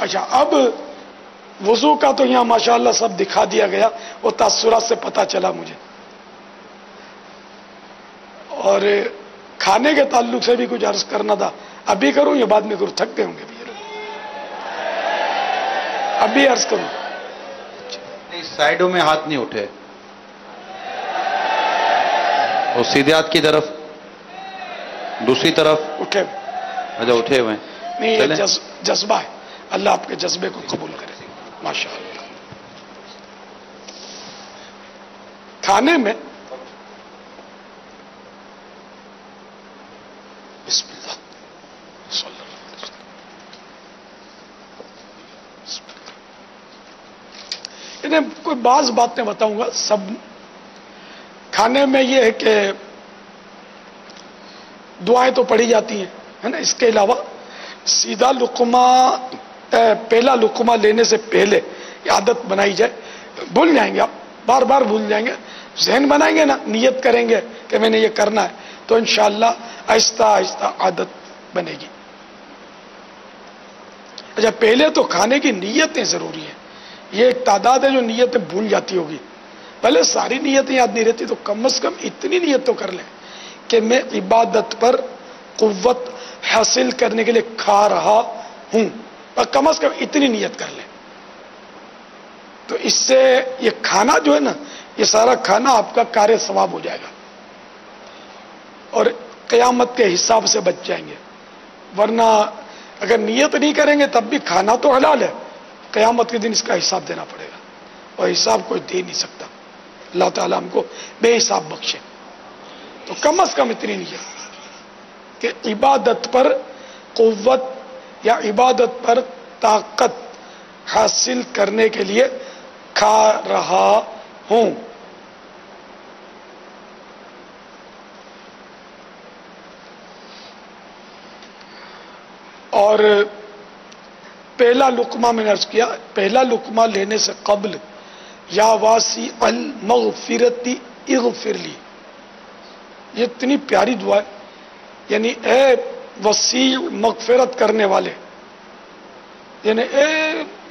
اچھا، اب وضو کا تو یہاں ماشاءاللہ سب دکھا دیا گیا، وہ تاثرات سے پتہ چلا مجھے، اور کھانے کے تعلق سے بھی کچھ عرض کرنا تھا، ابھی کروں یا بعد میں کروں؟ تھک گئے ہوں گے ابھی عرض کروں؟ نہیں، سائڈوں میں ہاتھ نہیں اٹھے، اور سیدھے ہاتھ کی طرف، دوسری طرف اٹھے؟ اچھا اٹھے ہوئے نہیں، چلیں۔ یہ جذبہ ہے، اللہ آپ کے جذبے کو قبول کرے، ماشاءاللہ۔ کھانے میں بسم اللہ صلی اللہ علیہ وسلم، بسم اللہ۔ انہیں کوئی بعض باتیں بتاؤں گا، سب کھانے میں یہ ہے کہ دعائیں تو پڑھی جاتی ہیں، ہے نا، اس کے علاوہ سیدھا لقمہ، پہلا لقمہ لینے سے پہلے یہ عادت بنائی جائے، بھول جائیں گے آپ، بار بار بھول جائیں گے، ذہن بنائیں گے نا، نیت کریں گے کہ میں نے یہ کرنا ہے، تو انشاءاللہ آہستہ آہستہ عادت بنے گی۔ اچھا، پہلے تو کھانے کی نیتیں ضروری ہیں، یہ ایک تعداد ہے جو نیتیں بھول جاتی ہوگی، پہلے ساری نیتیں یاد نہیں رہتی، تو کم از کم اتنی نیت تو کر لیں کہ میں عبادت پر قوت حاصل کرنے کے لیے کھا رہا ہوں، اور کم از کم اتنی نیت کر لیں، تو اس سے یہ کھانا جو ہے نا، یہ سارا کھانا آپ کا کار ثواب ہو جائے گا، اور قیامت کے حساب سے بچ جائیں گے، ورنہ اگر نیت نہیں کریں گے تب بھی کھانا تو حلال ہے، قیامت کے دن اس کا حساب دینا پڑے گا، اور حساب کوئی دے نہیں سکتا، اللہ تعالیٰ ہم کو بے حساب بخشے، تو کم از کم اتنی نیت کہ عبادت پر قوت یا عبادت پر طاقت حاصل کرنے کے لیے کھا رہا ہوں۔ اور پہلا لقمہ میں نے عرض کیا، پہلا لقمہ لینے سے قبل یا واسی المغفرتی اغفر لی، یہ اتنی پیاری دعا ہے، یعنی اے وسیع مغفرت کرنے والے، یعنی اے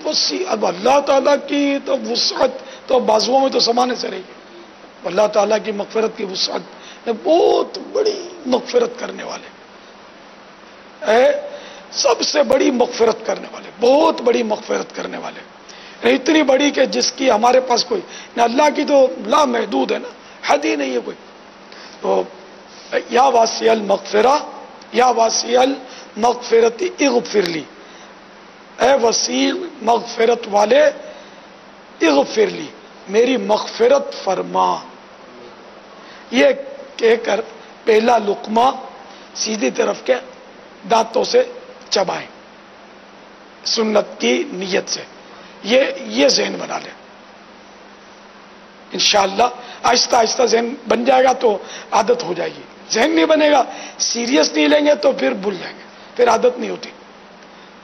وسیع، اب اللہ تعالیٰ کی تو وسعت تو بازوؤں میں تو سمانے سے رہی، اللہ تعالیٰ کی مغفرت کی وسعت بہت بڑی مغفرت کرنے والے، اے سب سے بڑی مغفرت کرنے والے، بہت بڑی مغفرت کرنے والے، اتنی بڑی کہ جس کی ہمارے پاس کوئی نہ، اللہ کی تو لا محدود ہے نا، حد ہی نہیں ہے کوئی، تو یا واسع المغفرہ یا واسع المغفرت اغفر لی، اے وسیع مغفرت والے اغفر لی، میری مغفرت فرما، یہ کہہ کر پہلا لقمہ سیدھی طرف کے دانتوں سے چبائیں، سنت کی نیت سے، یہ ذہن بنا لیں، انشاءاللہ آہستہ آہستہ ذہن بن جائے گا تو عادت ہو جائے گی، ذہن نہیں بنے گا، سیریس نہیں لیں گے تو پھر بھول جائیں گے، پھر عادت نہیں ہوتی،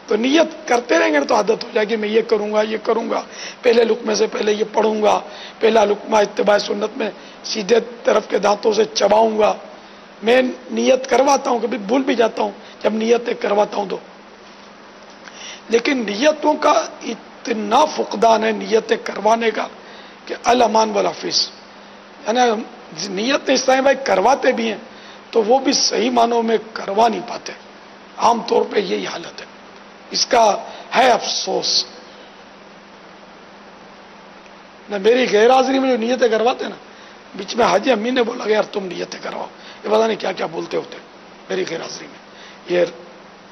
تو نیت کرتے رہیں گے تو عادت ہو جائے گی، میں یہ کروں گا، یہ کروں گا، پہلے لقمے سے پہلے یہ پڑھوں گا، پہلا لقمہ اتباع سنت میں سیدھے طرف کے دانتوں سے چباؤں گا، میں نیت کرواتا ہوں، کبھی بھول بھی جاتا ہوں جب نیتیں کرواتا ہوں تو، لیکن نیتوں کا اتنا فقدان ہے نیتیں کروانے کا کہ الامان والحفیظ، یعنی نیتیں اس طرح بھائی کرواتے بھی ہیں تو وہ بھی صحیح معنوں میں کروا نہیں پاتے، عام طور پہ یہی حالت ہے، اس کا ہے افسوس، نہ میری غیر حاضری میں جو نیتیں کرواتے نا، بیچ میں حاجی امی نے بولا کہ یار تم نیتیں کرواؤ، یہ پتا نہیں کیا کیا بولتے ہوتے میری غیر حاضری میں، یہ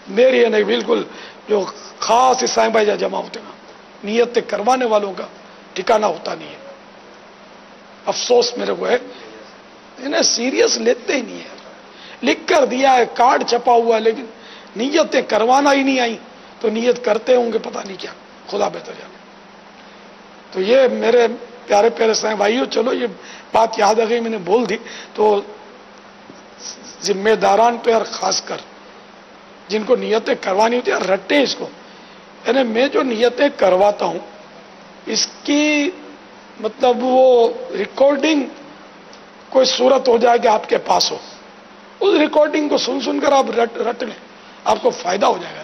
میری ہے نہیں، بالکل جو خاص عیسائی بھائی جمع ہوتے نا، نیتیں کروانے والوں کا ٹھکانہ ہوتا نہیں ہے، افسوس میرے کو ہے، انہیں سیریس لیتے ہی نہیں ہے، لکھ کر دیا ہے، کارڈ چھپا ہوا ہے، لیکن نیتیں کروانا ہی نہیں آئی، تو نیت کرتے ہوں گے پتہ نہیں کیا، خدا بہتر جانے، تو یہ میرے پیارے پیارے سائیں بھائیوں، چلو یہ بات یاد آ گئی، میں نے بول دی، تو ذمہ داران پہ اور خاص کر جن کو نیتیں کروانی ہوتی ہیں رٹیں اس کو، یعنی میں جو نیتیں کرواتا ہوں اس کی مطلب وہ ریکارڈنگ کوئی صورت ہو جائے کہ آپ کے پاس ہو، اس ریکارڈنگ کو سن سن کر آپ رٹ لیں، آپ کو فائدہ ہو جائے گا،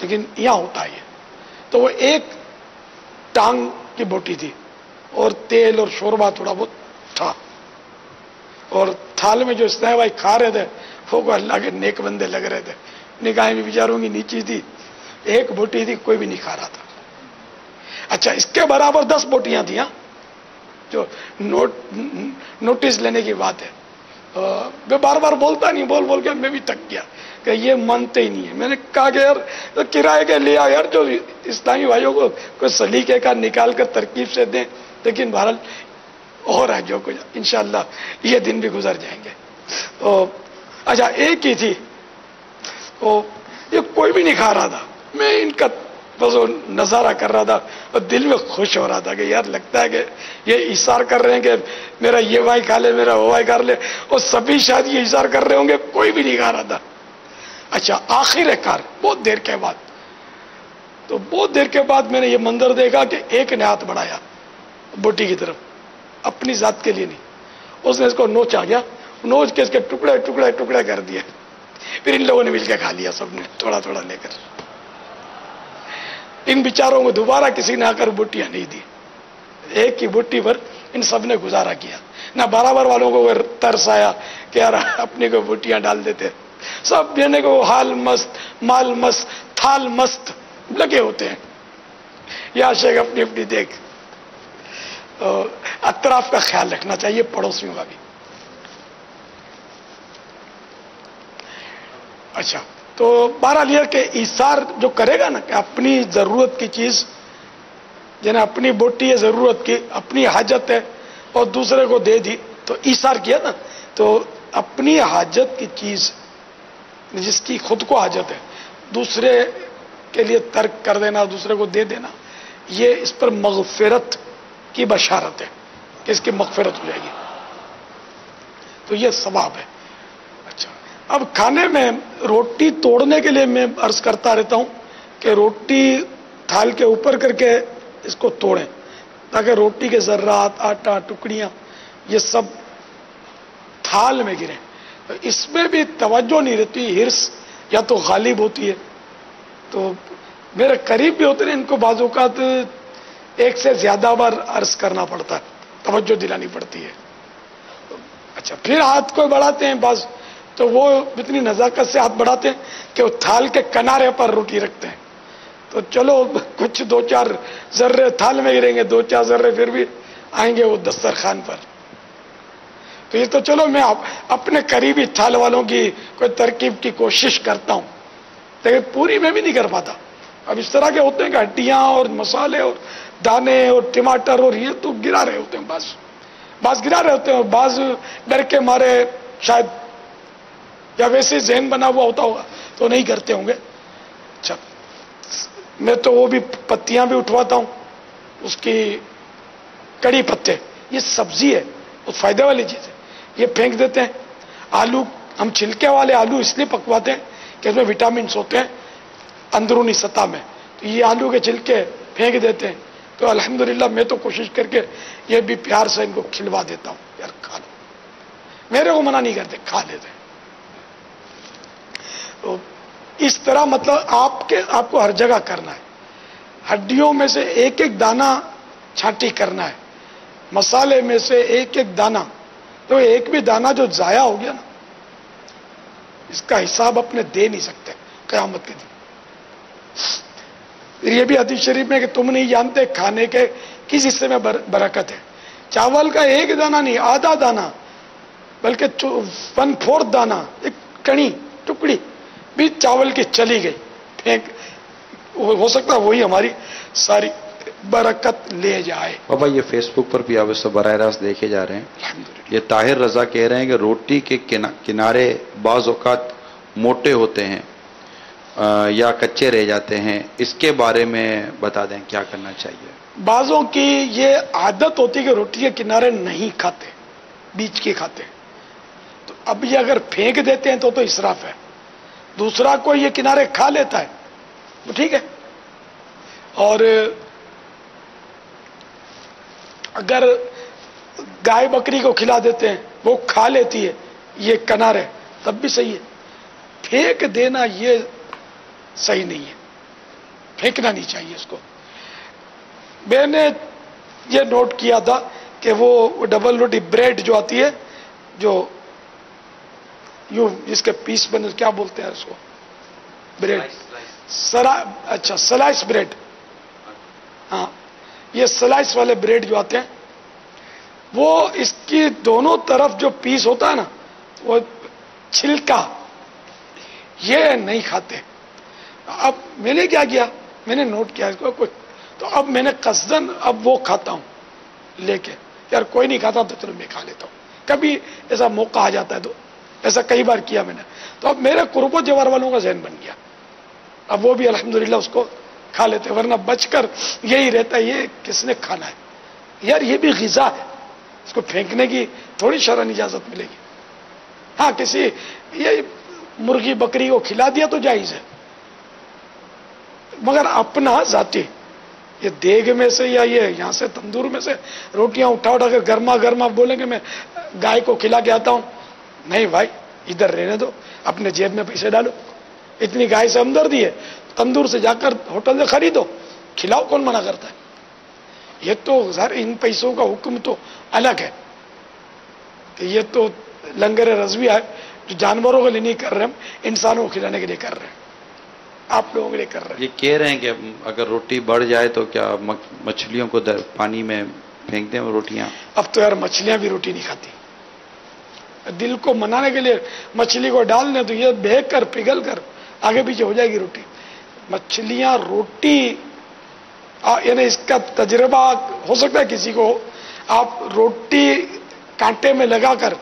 لیکن یہاں ہوتا ہے یہ. تو وہ ایک ٹانگ کی بوٹی تھی اور تیل اور شوربہ تھوڑا بہت تھا, اور تھال میں جو اسنیہ بھائی کھا رہے تھے وہ اللہ کے نیک بندے لگ رہے تھے. نگاہیں بھی بیچاروں کی نیچی تھی, ایک بوٹی تھی, کوئی بھی نہیں کھا رہا تھا. اچھا, اس کے برابر 10 بوٹیاں تھیں جو نوٹس لینے کی بات ہے. میں بار بار بولتا نہیں, بول کے میں بھی تک گیا کہ یہ مانتے ہی نہیں ہے. میں نے کہا کہ یار کرائے کے لیا یار, جو اسلامی بھائیوں کو کوئی سلیقے کا نکال کر ترکیب سے دیں, لیکن بہرحال اور ہے جو کچھ, انشاءاللہ یہ دن بھی گزر جائیں گے. اچھا, ایک ہی تھی, یہ کوئی بھی نہیں کھا رہا تھا. میں ان کا بس نظارہ کر رہا تھا اور دل میں خوش ہو رہا تھا کہ یار لگتا ہے کہ یہ اشار کر رہے ہیں کہ میرا یہ بھائی کھا لے, میرا وہ بھائی کھا لے, اور سبھی شاید یہ اشار کر رہے ہوں گے, کوئی بھی نہیں کھا رہا تھا. اچھا, آخر کار بہت دیر کے بعد میں نے یہ منظر دیکھا کہ ایک نے ہاتھ بڑھایا بوٹی کی طرف, اپنی ذات کے لیے نہیں. اس نے اس کو نوچا گیا, نوچ کے اس کے ٹکڑے ٹکڑے ٹکڑے کر دیے. پھر ان لوگوں نے مل کے کھا لیا, سب نے تھوڑا تھوڑا لے کر. ان بیچاروں کو دوبارہ کسی نے آ کر بوٹیاں نہیں دی. ایک کی بوٹی پر ان سب نے گزارا کیا. نہ برابر والوں کو ترس آیا کہ یار اپنی کو بوٹیاں ڈال دیتے. سب دینے کو حال مست, مال مست, تھال مست لگے ہوتے ہیں. یا شیخ اپنی اپنی دیکھ. اطراف کا خیال رکھنا چاہیے, پڑوسیوں کا بھی. اچھا, تو بہرحال یہ کہ ایثار جو کرے گا نا, کہ اپنی ضرورت کی چیز, جنہیں اپنی بوٹی ہے ضرورت کی, اپنی حاجت ہے, اور دوسرے کو دے دی تو ایثار کیا نا. تو اپنی حاجت کی چیز جس کی خود کو حاجت ہے, دوسرے کے لیے ترک کر دینا, دوسرے کو دے دینا, یہ اس پر مغفرت کی بشارت ہے کہ اس کی مغفرت ہو جائے گی. تو یہ ثواب ہے. اچھا, اب کھانے میں روٹی توڑنے کے لیے میں عرض کرتا رہتا ہوں کہ روٹی تھال کے اوپر کر کے اس کو توڑیں, تاکہ روٹی کے ذرات, آٹا, ٹکڑیاں, یہ سب تھال میں گریں. اس میں بھی توجہ نہیں رہتی, ہرس یا تو غالب ہوتی ہے. تو میرے قریب بھی ہوتے ہیں, ان کو بعض اوقات ایک سے زیادہ بار عرض کرنا پڑتا ہے, توجہ دلانی پڑتی ہے. اچھا, پھر ہاتھ کو بڑھاتے ہیں بعض, تو وہ اتنی نزاکت سے ہاتھ بڑھاتے ہیں کہ وہ تھال کے کنارے پر روٹی رکھتے ہیں. تو چلو کچھ 2-4 ذرے تھال میں گریں گے, 2-4 ذرے پھر بھی آئیں گے وہ دسترخوان پر. تو یہ تو چلو میں اپنے قریبی تھال والوں کی کوئی ترکیب کی کوشش کرتا ہوں, لیکن پوری میں بھی نہیں کر پاتا. اب اس طرح کے ہوتے ہیں کہ ہڈیاں اور مسالے اور دانے اور ٹماٹر اور یہ تو گرا رہے ہوتے ہیں, بعض گرا رہے ہوتے ہیں, بعض ڈر کے مارے شاید, یا ویسے ذہن بنا ہوا ہوتا ہوگا تو نہیں کرتے ہوں گے. اچھا, میں تو وہ بھی پتیاں بھی اٹھواتا ہوں, اس کی کڑی پتے, یہ سبزی ہے, وہ فائدے والی چیز ہے, یہ پھینک دیتے ہیں. آلو, ہم چھلکے والے آلو اس لیے پکواتے ہیں کہ اس میں وٹامنس ہوتے ہیں اندرونی سطح میں, تو یہ آلو کے چھلکے پھینک دیتے ہیں. تو الحمدللہ میں تو کوشش کر کے یہ بھی پیار سے ان کو کھلوا دیتا ہوں, یار کھا لو, میرے کو منع نہیں کرتے, کھا لیتے ہیں. تو اس طرح مطلب آپ کو ہر جگہ کرنا ہے. ہڈیوں میں سے ایک ایک دانہ چھانٹی کرنا ہے, مسالے میں سے ایک ایک دانہ. تو ایک بھی دانہ جو ضائع ہو گیا نا, اس کا حساب اپنے دے نہیں سکتے قیامت کے دن. یہ بھی حدیث شریف میں کہ تم نہیں جانتے کھانے کے کس حصے میں برکت ہے. چاول کا ایک دانہ نہیں, آدھا دانہ, بلکہ 1/4 دانہ, ایک کڑی ٹکڑی بھی چاول کی چلی گئی, پھینک, ہو سکتا ہے وہی ہماری ساری برکت لے جائے. بابا یہ فیس بک پر بھی آپ اس سے براہ راست دیکھے جا رہے ہیں. یہ طاہر رضا کہہ رہے ہیں کہ روٹی کے کنارے بعض اوقات موٹے ہوتے ہیں یا کچے رہ جاتے ہیں, اس کے بارے میں بتا دیں کیا کرنا چاہیے. بعضوں کی یہ عادت ہوتی کہ روٹی کے کنارے نہیں کھاتے, بیچ کے کھاتے. تو اب یہ اگر پھینک دیتے ہیں تو اسراف ہے. دوسرا کوئی یہ کنارے کھا لیتا ہے تو ٹھیک ہے, اور اگر گائے بکری کو کھلا دیتے ہیں وہ کھا لیتی ہے یہ کنارے, تب بھی صحیح ہے. پھینک دینا یہ صحیح نہیں ہے. پھینکنا نہیں چاہیے اس کو. میں نے یہ نوٹ کیا تھا کہ وہ ڈبل روٹی بریڈ جو آتی ہے جو یوں جس کے پیس بنے کیا بولتے ہیں اس کو بریڈ اچھا سلائس بریڈ. ہاں یہ سلائس والے بریڈ جو آتے ہیں وہ اس کی دونوں طرف جو پیس ہوتا ہے نا وہ چھلکا یہ نہیں کھاتے. اب میں نے کیا کیا میں نے نوٹ کیا اس کو تو اب میں نے قصدن اب وہ کھاتا ہوں لے کے یار کوئی نہیں کھاتا تو چلو میں کھا لیتا ہوں. کبھی ایسا موقع آ جاتا ہے تو ایسا کئی بار کیا میں نے. تو اب میرے قرب و جوار والوں کا ذہن بن گیا اب وہ بھی الحمدللہ اس کو کھا لیتے ورنہ بچ کر یہی رہتا ہے یہ کس نے کھانا ہے. یار یہ بھی غذا ہے اس کو پھینکنے کی تھوڑی شرعن اجازت ملے گی. ہاں کسی یہ مرغی بکری کو کھلا دیا تو جائز ہے مگر اپنا ذاتی یہ دیگ میں سے یا یہ یہاں سے تندور میں سے روٹیاں اٹھا اٹھا کر گرما گرما بولیں گے میں گائے کو کھلا کے آتا ہوں. نہیں بھائی ادھر رہنے دو اپنے جیب میں پیسے ڈالو. اتنی گائے سے ہمدردی ہے تندور سے جا کر ہوٹل سے خریدو کھلاؤ کون منع کرتا ہے. یہ تو ظاہر ان پیسوں کا حکم تو الگ ہے کہ یہ تو لنگر رضوی ہے جو جانوروں کے لیے نہیں کر رہے ہم انسانوں کو کھلانے کے لیے کر رہے ہیں آپ لوگوں کے لیے کر رہے ہیں. یہ کہہ رہے ہیں کہ اگر روٹی بڑھ جائے تو کیا مچھلیوں کو پانی میں پھینک دیں وہ روٹیاں. اب تو یار مچھلیاں بھی روٹی نہیں کھاتی. دل کو منانے کے لیے مچھلی کو ڈال دیں تو یہ بہہ کر پگھل کر آگے پیچھے ہو جائے گی روٹی. مچھلیاں روٹی یعنی اس کا تجربہ ہو سکتا ہے کسی کو آپ روٹی کانٹے میں لگا کر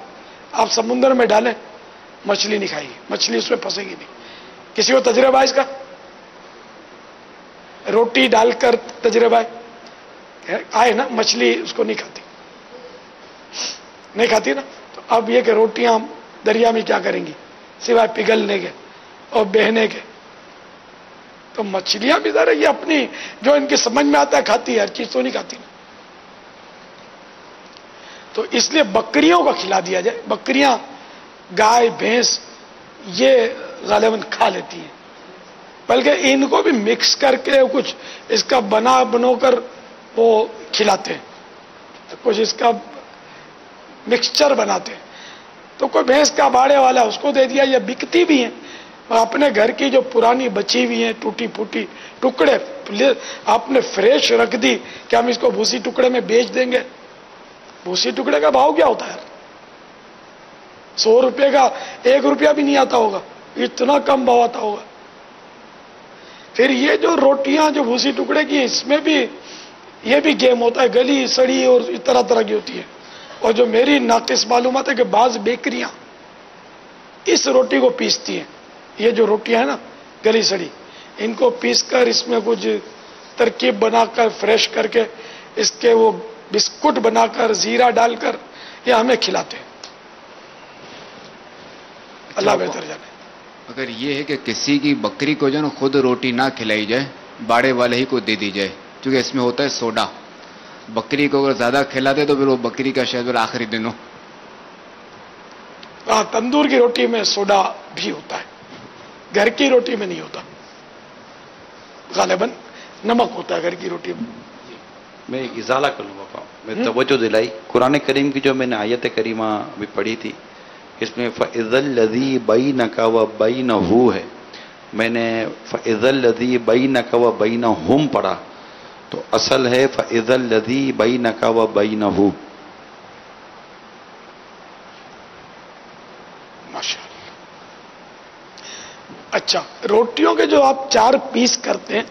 آپ سمندر میں ڈالیں مچھلی نہیں کھائے گی مچھلی اس میں پھنسے گی نہیں. کسی کو تجربہ ہے اس کا روٹی ڈال کر تجربہ ہے آئے نا مچھلی اس کو نہیں کھاتی نا. تو اب یہ کہ روٹیاں دریا میں کیا کریں گی سوائے پگھلنے کے اور بہنے کے. تو مچھلیاں بھی ذرا یہ اپنی جو ان کی سمجھ میں آتا ہے کھاتی ہے ہر چیز تو نہیں کھاتی نا. تو اس لیے بکریوں کو کھلا دیا جائے. بکریاں گائے بھینس یہ غالباً کھا لیتی ہیں بلکہ ان کو بھی مکس کر کے کچھ اس کا بنو کر وہ کھلاتے ہیں کچھ اس کا مکسچر بناتے ہیں. تو کوئی بھینس کا باڑے والا اس کو دے دیا یہ بکتی بھی ہیں. اپنے گھر کی جو پرانی بچی ہوئی ہیں ٹوٹی پھوٹی ٹکڑے آپ نے فریش رکھ دی کہ ہم اس کو بھوسی ٹکڑے میں بیچ دیں گے. بھوسی ٹکڑے کا بھاؤ کیا ہوتا ہے 100 روپے کا 1 روپیہ بھی نہیں آتا ہوگا اتنا کم بھاؤ آتا ہوگا. پھر یہ جو روٹیاں جو بھوسی ٹکڑے کی اس میں بھی یہ بھی گیم ہوتا ہے گلی سڑی اور طرح طرح کی ہوتی ہے. اور جو میری ناقص معلومات ہے کہ بعض بیکریاں اس روٹی کو پیستی ہیں. یہ جو روٹیاں ہیں نا گلی سڑی ان کو پیس کر اس میں کچھ ترکیب بنا کر فریش کر کے اس کے وہ بسکٹ بنا کر زیرہ ڈال کر یہ ہمیں کھلاتے ہیں. اللہ بہتر جانے. اگر یہ ہے کہ کسی کی بکری کو جو نا خود روٹی نہ کھلائی جائے باڑے والے ہی کو دے دی جائے کیونکہ اس میں ہوتا ہے سوڈا. بکری کو اگر زیادہ کھلا دے تو پھر وہ بکری کا شاید آخری دن ہو. تندور کی روٹی میں سوڈا بھی ہوتا ہے گھر کی روٹی میں نہیں ہوتا. غالباً نمک ہوتا ہے گھر کی روٹی میں. میں ایک ازالہ کر لوں بابا میں توجہ دلائی قرآن کریم کی جو میں نے آیت کریمہ بھی پڑھی تھی اس میں فَإِذَا الَّذِي بَيْنَكَ وَبَيْنَهُ ہے. میں نے فَإِذَا الَّذِي بَيْنَكَ وَبَيْنَهُمْ پڑھا تو اصل ہے فَإِذَا الَّذِي بَيْنَكَ وَبَيْنَهُ. ماشاءاللہ. اچھا روٹیوں کے جو آپ 4 پیس کرتے ہیں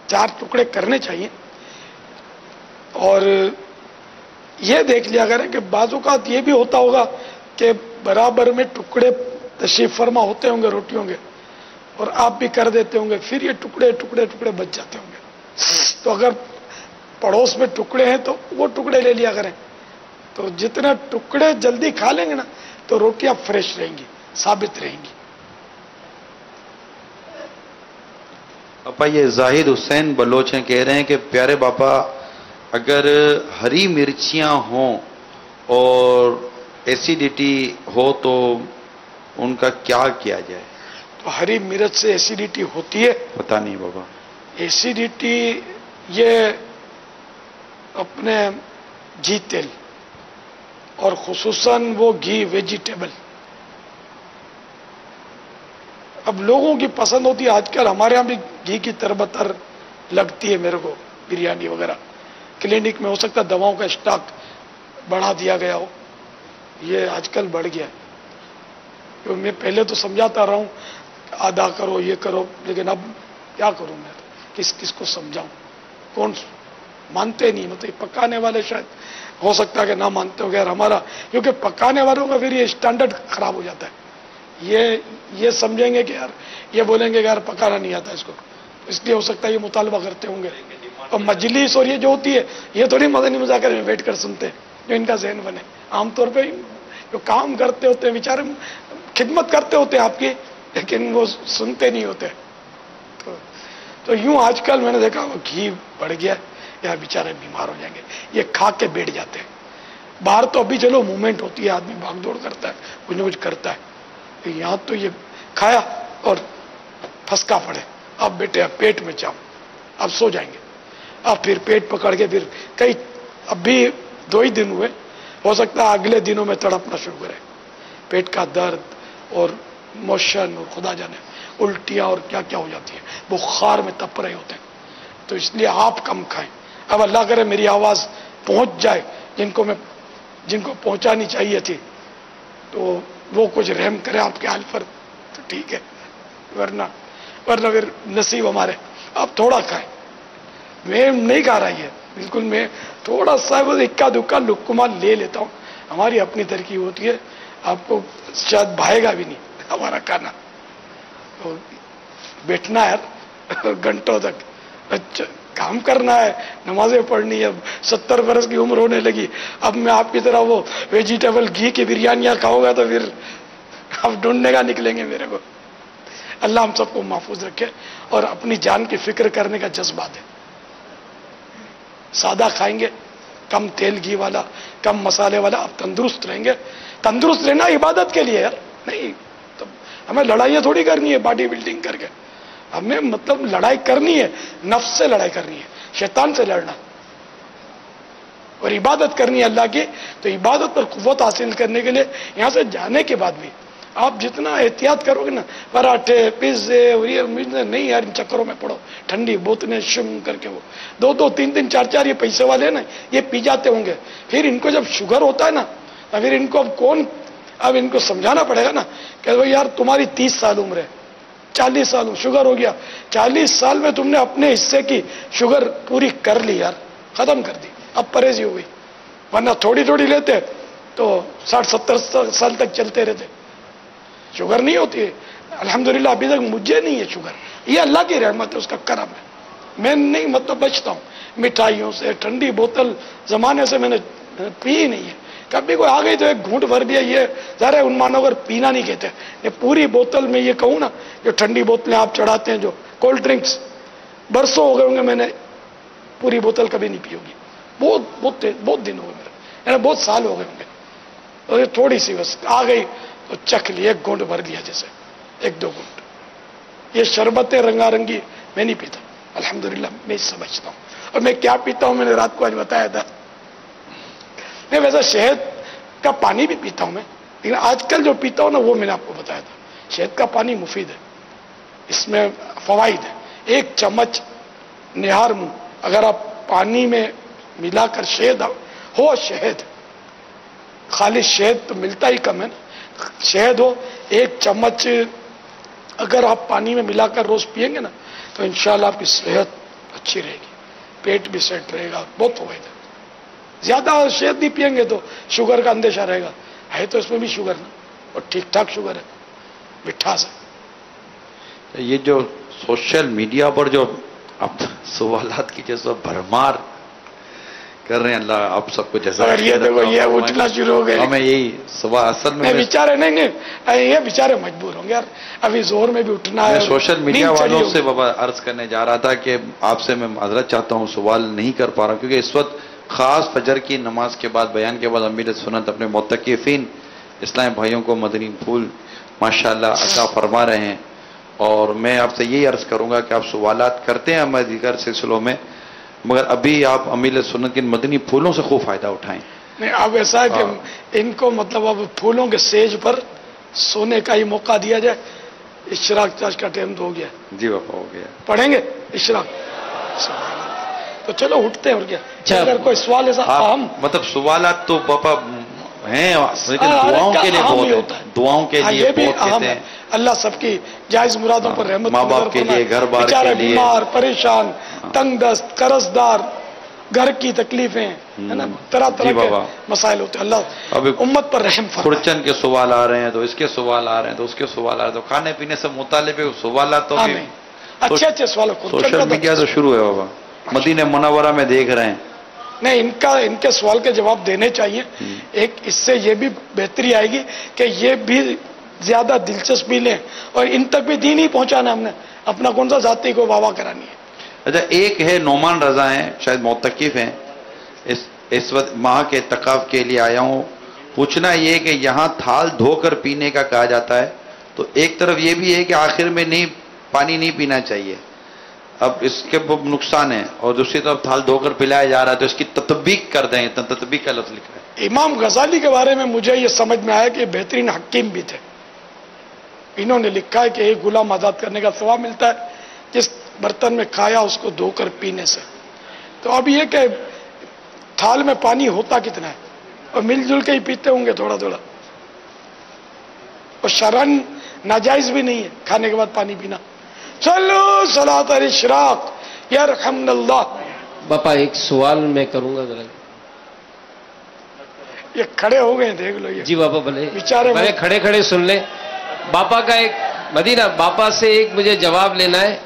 4 ٹکڑے کرنے چاہیے. اور یہ دیکھ لیا کریں کہ بعض اوقات یہ بھی ہوتا ہوگا کہ برابر میں ٹکڑے تشریف فرما ہوتے ہوں گے روٹیوں کے اور آپ بھی کر دیتے ہوں گے پھر یہ ٹکڑے ٹکڑے ٹکڑے بچ جاتے ہوں گے. تو اگر پڑوس میں ٹکڑے ہیں تو وہ ٹکڑے لے لیا کریں. تو جتنے ٹکڑے جلدی کھا لیں گے نا تو روٹیاں فریش رہیں گی ثابت رہیں گی. پاپا یہ زاہد حسین بلوچ ہیں کہہ رہے ہیں کہ پیارے باپا اگر ہری مرچیاں ہوں اور ایسیڈیٹی ہو تو ان کا کیا کیا جائے؟ تو ہری مرچ سے ایسیڈیٹی ہوتی ہے؟ پتہ نہیں بابا. ایسیڈیٹی یہ اپنے گھی تیل اور خصوصاً وہ گھی ویجیٹیبل اب لوگوں کی پسند ہوتی ہے. آج کل ہمارے یہاں بھی گھی کی تربتر لگتی ہے میرے کو بریانی وغیرہ. کلینک میں ہو سکتا ہے دواؤں کا اسٹاک بڑھا دیا گیا ہو, یہ آج کل بڑھ گیا. میں پہلے تو سمجھاتا رہا ہوں آدھا کرو یہ کرو, لیکن اب کیا کروں میں, کس کس کو سمجھاؤں, کون مانتے نہیں. مطلب پکانے والے شاید ہو سکتا ہے کہ نہ مانتے ہو. ہمارا کیونکہ پکانے والوں کا پھر یہ اسٹینڈرڈ خراب ہو جاتا ہے. یہ سمجھیں گے کہ یار, یہ بولیں گے کہ یار پکانا نہیں آتا اس کو, اس لیے ہو سکتا ہے یہ مطالبہ کرتے ہوں گے. اور مجلس اور یہ جو ہوتی ہے یہ تھوڑی مدنی مذاکرے میں بیٹھ کر سنتے ہیں جو ان کا ذہن بنے. عام طور پہ جو کام کرتے ہوتے ہیں بیچارے خدمت کرتے ہوتے ہیں آپ کی, لیکن وہ سنتے نہیں ہوتے. تو یوں آج کل میں نے دیکھا وہ گھی بڑھ گیا, یار بیچارے بیمار ہو جائیں گے, یہ کھا کے بیٹھ جاتے ہیں. باہر تو ابھی چلو موومنٹ ہوتی ہے, آدمی بھاگ دوڑ کرتا ہے, کچھ نہ کچھ کرتا ہے. یہاں تو یہ کھایا اور پھسکا پڑے, اب بیٹے اب پیٹ میں جاؤ, اب سو جائیں گے. اب پھر پیٹ پکڑ کے پھر کئی, اب بھی 2 ہی دن ہوئے, ہو سکتا ہے اگلے دنوں میں تڑپنا شروع کرے. پیٹ کا درد اور موشن اور خدا جانے الٹیاں اور کیا کیا ہو جاتی ہے, بخار میں تپ رہے ہوتے ہیں. تو اس لیے آپ کم کھائیں. اب اللہ کرے میری آواز پہنچ جائے جن کو پہنچانی چاہیے تھی, تو وہ کچھ رحم کرے آپ کے حال پر تو ٹھیک ہے, ورنہ پھر نصیب ہمارے. آپ تھوڑا کھائیں, میں نہیں کھا رہا ہے بالکل, میں تھوڑا سا اکا دکا لقمہ لے لیتا ہوں. ہماری اپنی ترکیب ہوتی ہے, آپ کو شاید بھائے گا بھی نہیں ہمارا کھانا. تو بیٹھنا ہے گھنٹوں تک, اچھا کام کرنا ہے, نمازیں پڑھنی ہے. اب 70 برس کی عمر ہونے لگی, اب میں آپ کی طرح وہ ویجیٹیبل گھی کی بریانیاں کھاؤں گا تو پھر اب ڈھونڈنے کا نکلیں گے میرے کو. اللہ ہم سب کو محفوظ رکھے اور اپنی جان کی فکر کرنے کا جذبہ دے. سادہ کھائیں گے, کم تیل گھی والا, کم مسالے والا, آپ تندرست رہیں گے. تندرست رہنا عبادت کے لیے یار, نہیں تو ہمیں لڑائیاں تھوڑی کرنی ہے باڈی بلڈنگ کر کے. ہمیں مطلب لڑائی کرنی ہے, نفس سے لڑائی کرنی ہے, شیطان سے لڑنا اور عبادت کرنی ہے اللہ کی. تو عبادت پر قوت حاصل کرنے کے لیے یہاں سے جانے کے بعد بھی آپ جتنا احتیاط کرو گے نا, پراٹھے پیزے اور یہ نہیں یار ان چکروں میں پڑو. ٹھنڈی بوتلیں شم کر کے وہ 2-2 3-3 4-4 یہ پیسے والے ہیں نا, یہ پی جاتے ہوں گے. پھر ان کو جب شوگر ہوتا ہے نا, پھر ان کو اب ان کو سمجھانا پڑے گا نا کہ بھائی یار تمہاری 30 سال عمر ہے, 40 سال شوگر ہو گیا, 40 سال میں تم نے اپنے حصے کی شوگر پوری کر لی یار, ختم کر دی, اب پرہیزی ہو گئی. ورنہ تھوڑی تھوڑی لیتے تو 60-70 سال تک چلتے رہتے. شوگر نہیں ہوتی ہے الحمدللہ, ابھی تک مجھے نہیں ہے شوگر, یہ اللہ کی رحمت ہے, اس کا کرم ہے. میں نہیں مطلب بچتا ہوں مٹھائیوں سے, ٹھنڈی بوتل زمانے سے میں نے پی ہی نہیں ہے. کبھی کوئی آ گئی تو ایک گھونٹ بھر دیا, یہ ذرا ان مانو اگر پینا نہیں کہتے. یہ پوری بوتل میں یہ کہوں نا, جو ٹھنڈی بوتلیں آپ چڑھاتے ہیں جو کولڈ ڈرنکس, برسوں ہو گئے ہوں گے میں نے پوری بوتل کبھی نہیں پی ہوگی. بہت دن ہو گئے میرے, یعنی بہت سال ہو گئے ہوں گے. اور یہ تھوڑی سی بس آ گئی تو چکھ لی, ایک گھونٹ بھر دیا, جیسے 1-2 گھونٹ. یہ شربتیں رنگا رنگی میں نہیں پیتا الحمدللہ, میں سمجھتا ہوں. اور میں کیا پیتا ہوں میں نے رات کو آج بتایا تھا. میں ویسا شہد کا پانی بھی پیتا ہوں میں, لیکن آج کل جو پیتا ہوں نا وہ میں نے آپ کو بتایا تھا. شہد کا پانی مفید ہے, اس میں فوائد ہے. 1 چمچ نہار منہ اگر آپ پانی میں ملا کر شہد شہد, خالی شہد تو ملتا ہی کم ہے نا, شہد ہو 1 چمچ اگر آپ پانی میں ملا کر روز پیئیں گے نا تو انشاءاللہ آپ کی صحت اچھی رہے گی, پیٹ بھی سیٹ رہے گا. بہت فوائد ہے. زیادہ شہد نہیں پئیں گے تو شوگر کا اندیشہ رہے گا. ہے تو اس میں بھی شوگر نا, اور ٹھیک ٹھاک شوگر ہے, مٹھاس ہے. یہ جو سوشل میڈیا پر جو اب سوالات کی جیسا بھرمار کر رہے ہیں, اللہ آپ سب کو جزا. اگر یہ دیکھو یہ اٹھنا شروع ہو گئے, ہمیں یہی سوال اصل میں بیچارے نہیں یہ بیچارے مجبور ہوں گے یار, ابھی زور میں بھی اٹھنا ہے. سوشل میڈیا والوں سے بابا عرض کرنے جا رہا تھا کہ آپ سے میں معذرت چاہتا ہوں, سوال نہیں کر پا رہا ہوں کیونکہ اس وقت خاص فجر کی نماز کے بعد بیان کے بعد امیر سنت اپنے معتکفین اسلامی بھائیوں کو مدنی پھول ماشاءاللہ عطا فرما رہے ہیں. اور میں آپ سے یہی عرض کروں گا کہ آپ سوالات کرتے ہیں ہمارے دیگر سلسلوں میں، مگر ابھی آپ امیل سنت کے مدنی پھولوں سے خوب فائدہ اٹھائیں۔ نہیں، اب ایسا ہے کہ ان کو مطلب اب پھولوں کے سیج پر سونے کا ہی موقع دیا جائے۔ اشراق چاش کا ٹائم تو ہو گیا، جی باپا ہو گیا۔ پڑھیں گے اشراق؟ تو چلو اٹھتے ہیں، اور کیا اگر کوئی سوال ایسا اہم، مطلب سوالات تو باپا ہیں لیکن دعاؤں کے لیے بہت ہوتا ہے، دعاؤں کے لیے یہ بھی بہت اہم کہتے ہے۔ ہیں، اللہ سب کی جائز مرادوں پر رحمت ماں باپ کے لیے، گھر بار بیچارے کے لیے، بیمار پریشان تنگ دست قرض دار، گھر کی تکلیفیں ہے نا، طرح طرح کے مسائل ہوتے ہیں۔ اللہ ابھی امت پر رحم فرمائے۔ خرچن کے سوال آ رہے ہیں تو اس کے سوال آ رہے ہیں تو اس کے سوال آ رہے ہیں، تو کھانے پینے سے متعلق سوالات تو بھی آمین، اچھے اچھے سوال۔ سوشل میڈیا تو شروع ہے بابا، مدینہ منورہ میں دیکھ رہے ہیں۔ نہیں، ان کے سوال کے جواب دینے چاہیے۔ ایک اس سے یہ بھی بہتری آئے گی کہ یہ بھی زیادہ دلچسپی لیں، اور ان تک بھی دین ہی پہنچانا، ہم نے اپنا کون سا ذاتی کو واہ کرانی ہے۔ اچھا، ایک ہے نعمان رضا ہیں، شاید معتکف ہیں، اس وقت ماہ کے اعتکاف کے لیے آیا ہوں، پوچھنا یہ کہ یہاں تھال دھو کر پینے کا کہا جاتا ہے، تو ایک طرف یہ بھی ہے کہ آخر میں پانی نہیں پینا چاہیے، اب اس کے نقصان ہے، اور دوسری طرف تھال دھو کر پلایا جا رہا ہے، تو اس کی تطبیق کر دیں، تطبیق کا لفظ لکھا ہے۔ امام غزالی کے بارے میں مجھے یہ سمجھ میں آیا کہ بہترین حکیم بھی تھے۔ انہوں نے لکھا ہے کہ ایک غلام آزاد کرنے کا ثواب ملتا ہے جس برتن میں کھایا اس کو دھو کر پینے سے۔ تو اب یہ کہ تھال میں پانی ہوتا کتنا ہے، اور مل جل کے ہی پیتے ہوں گے تھوڑا تھوڑا، اور شرعن ناجائز بھی نہیں ہے کھانے کے بعد پانی پینا۔ چلو صلاۃ الاشراق یرحمنا اللہ۔ باپا ایک سوال میں کروں گا ذرا۔ یہ کھڑے ہو گئے، دیکھ لو یہ جی باپا بھلے بیچارے بھلے کھڑے کھڑے سن لیں۔ باپا کا ایک مدینہ، باپا سے ایک مجھے جواب لینا ہے۔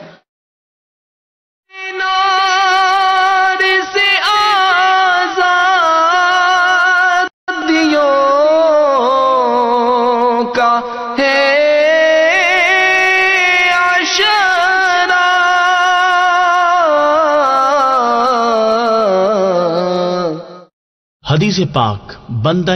حدیث پاک بندہ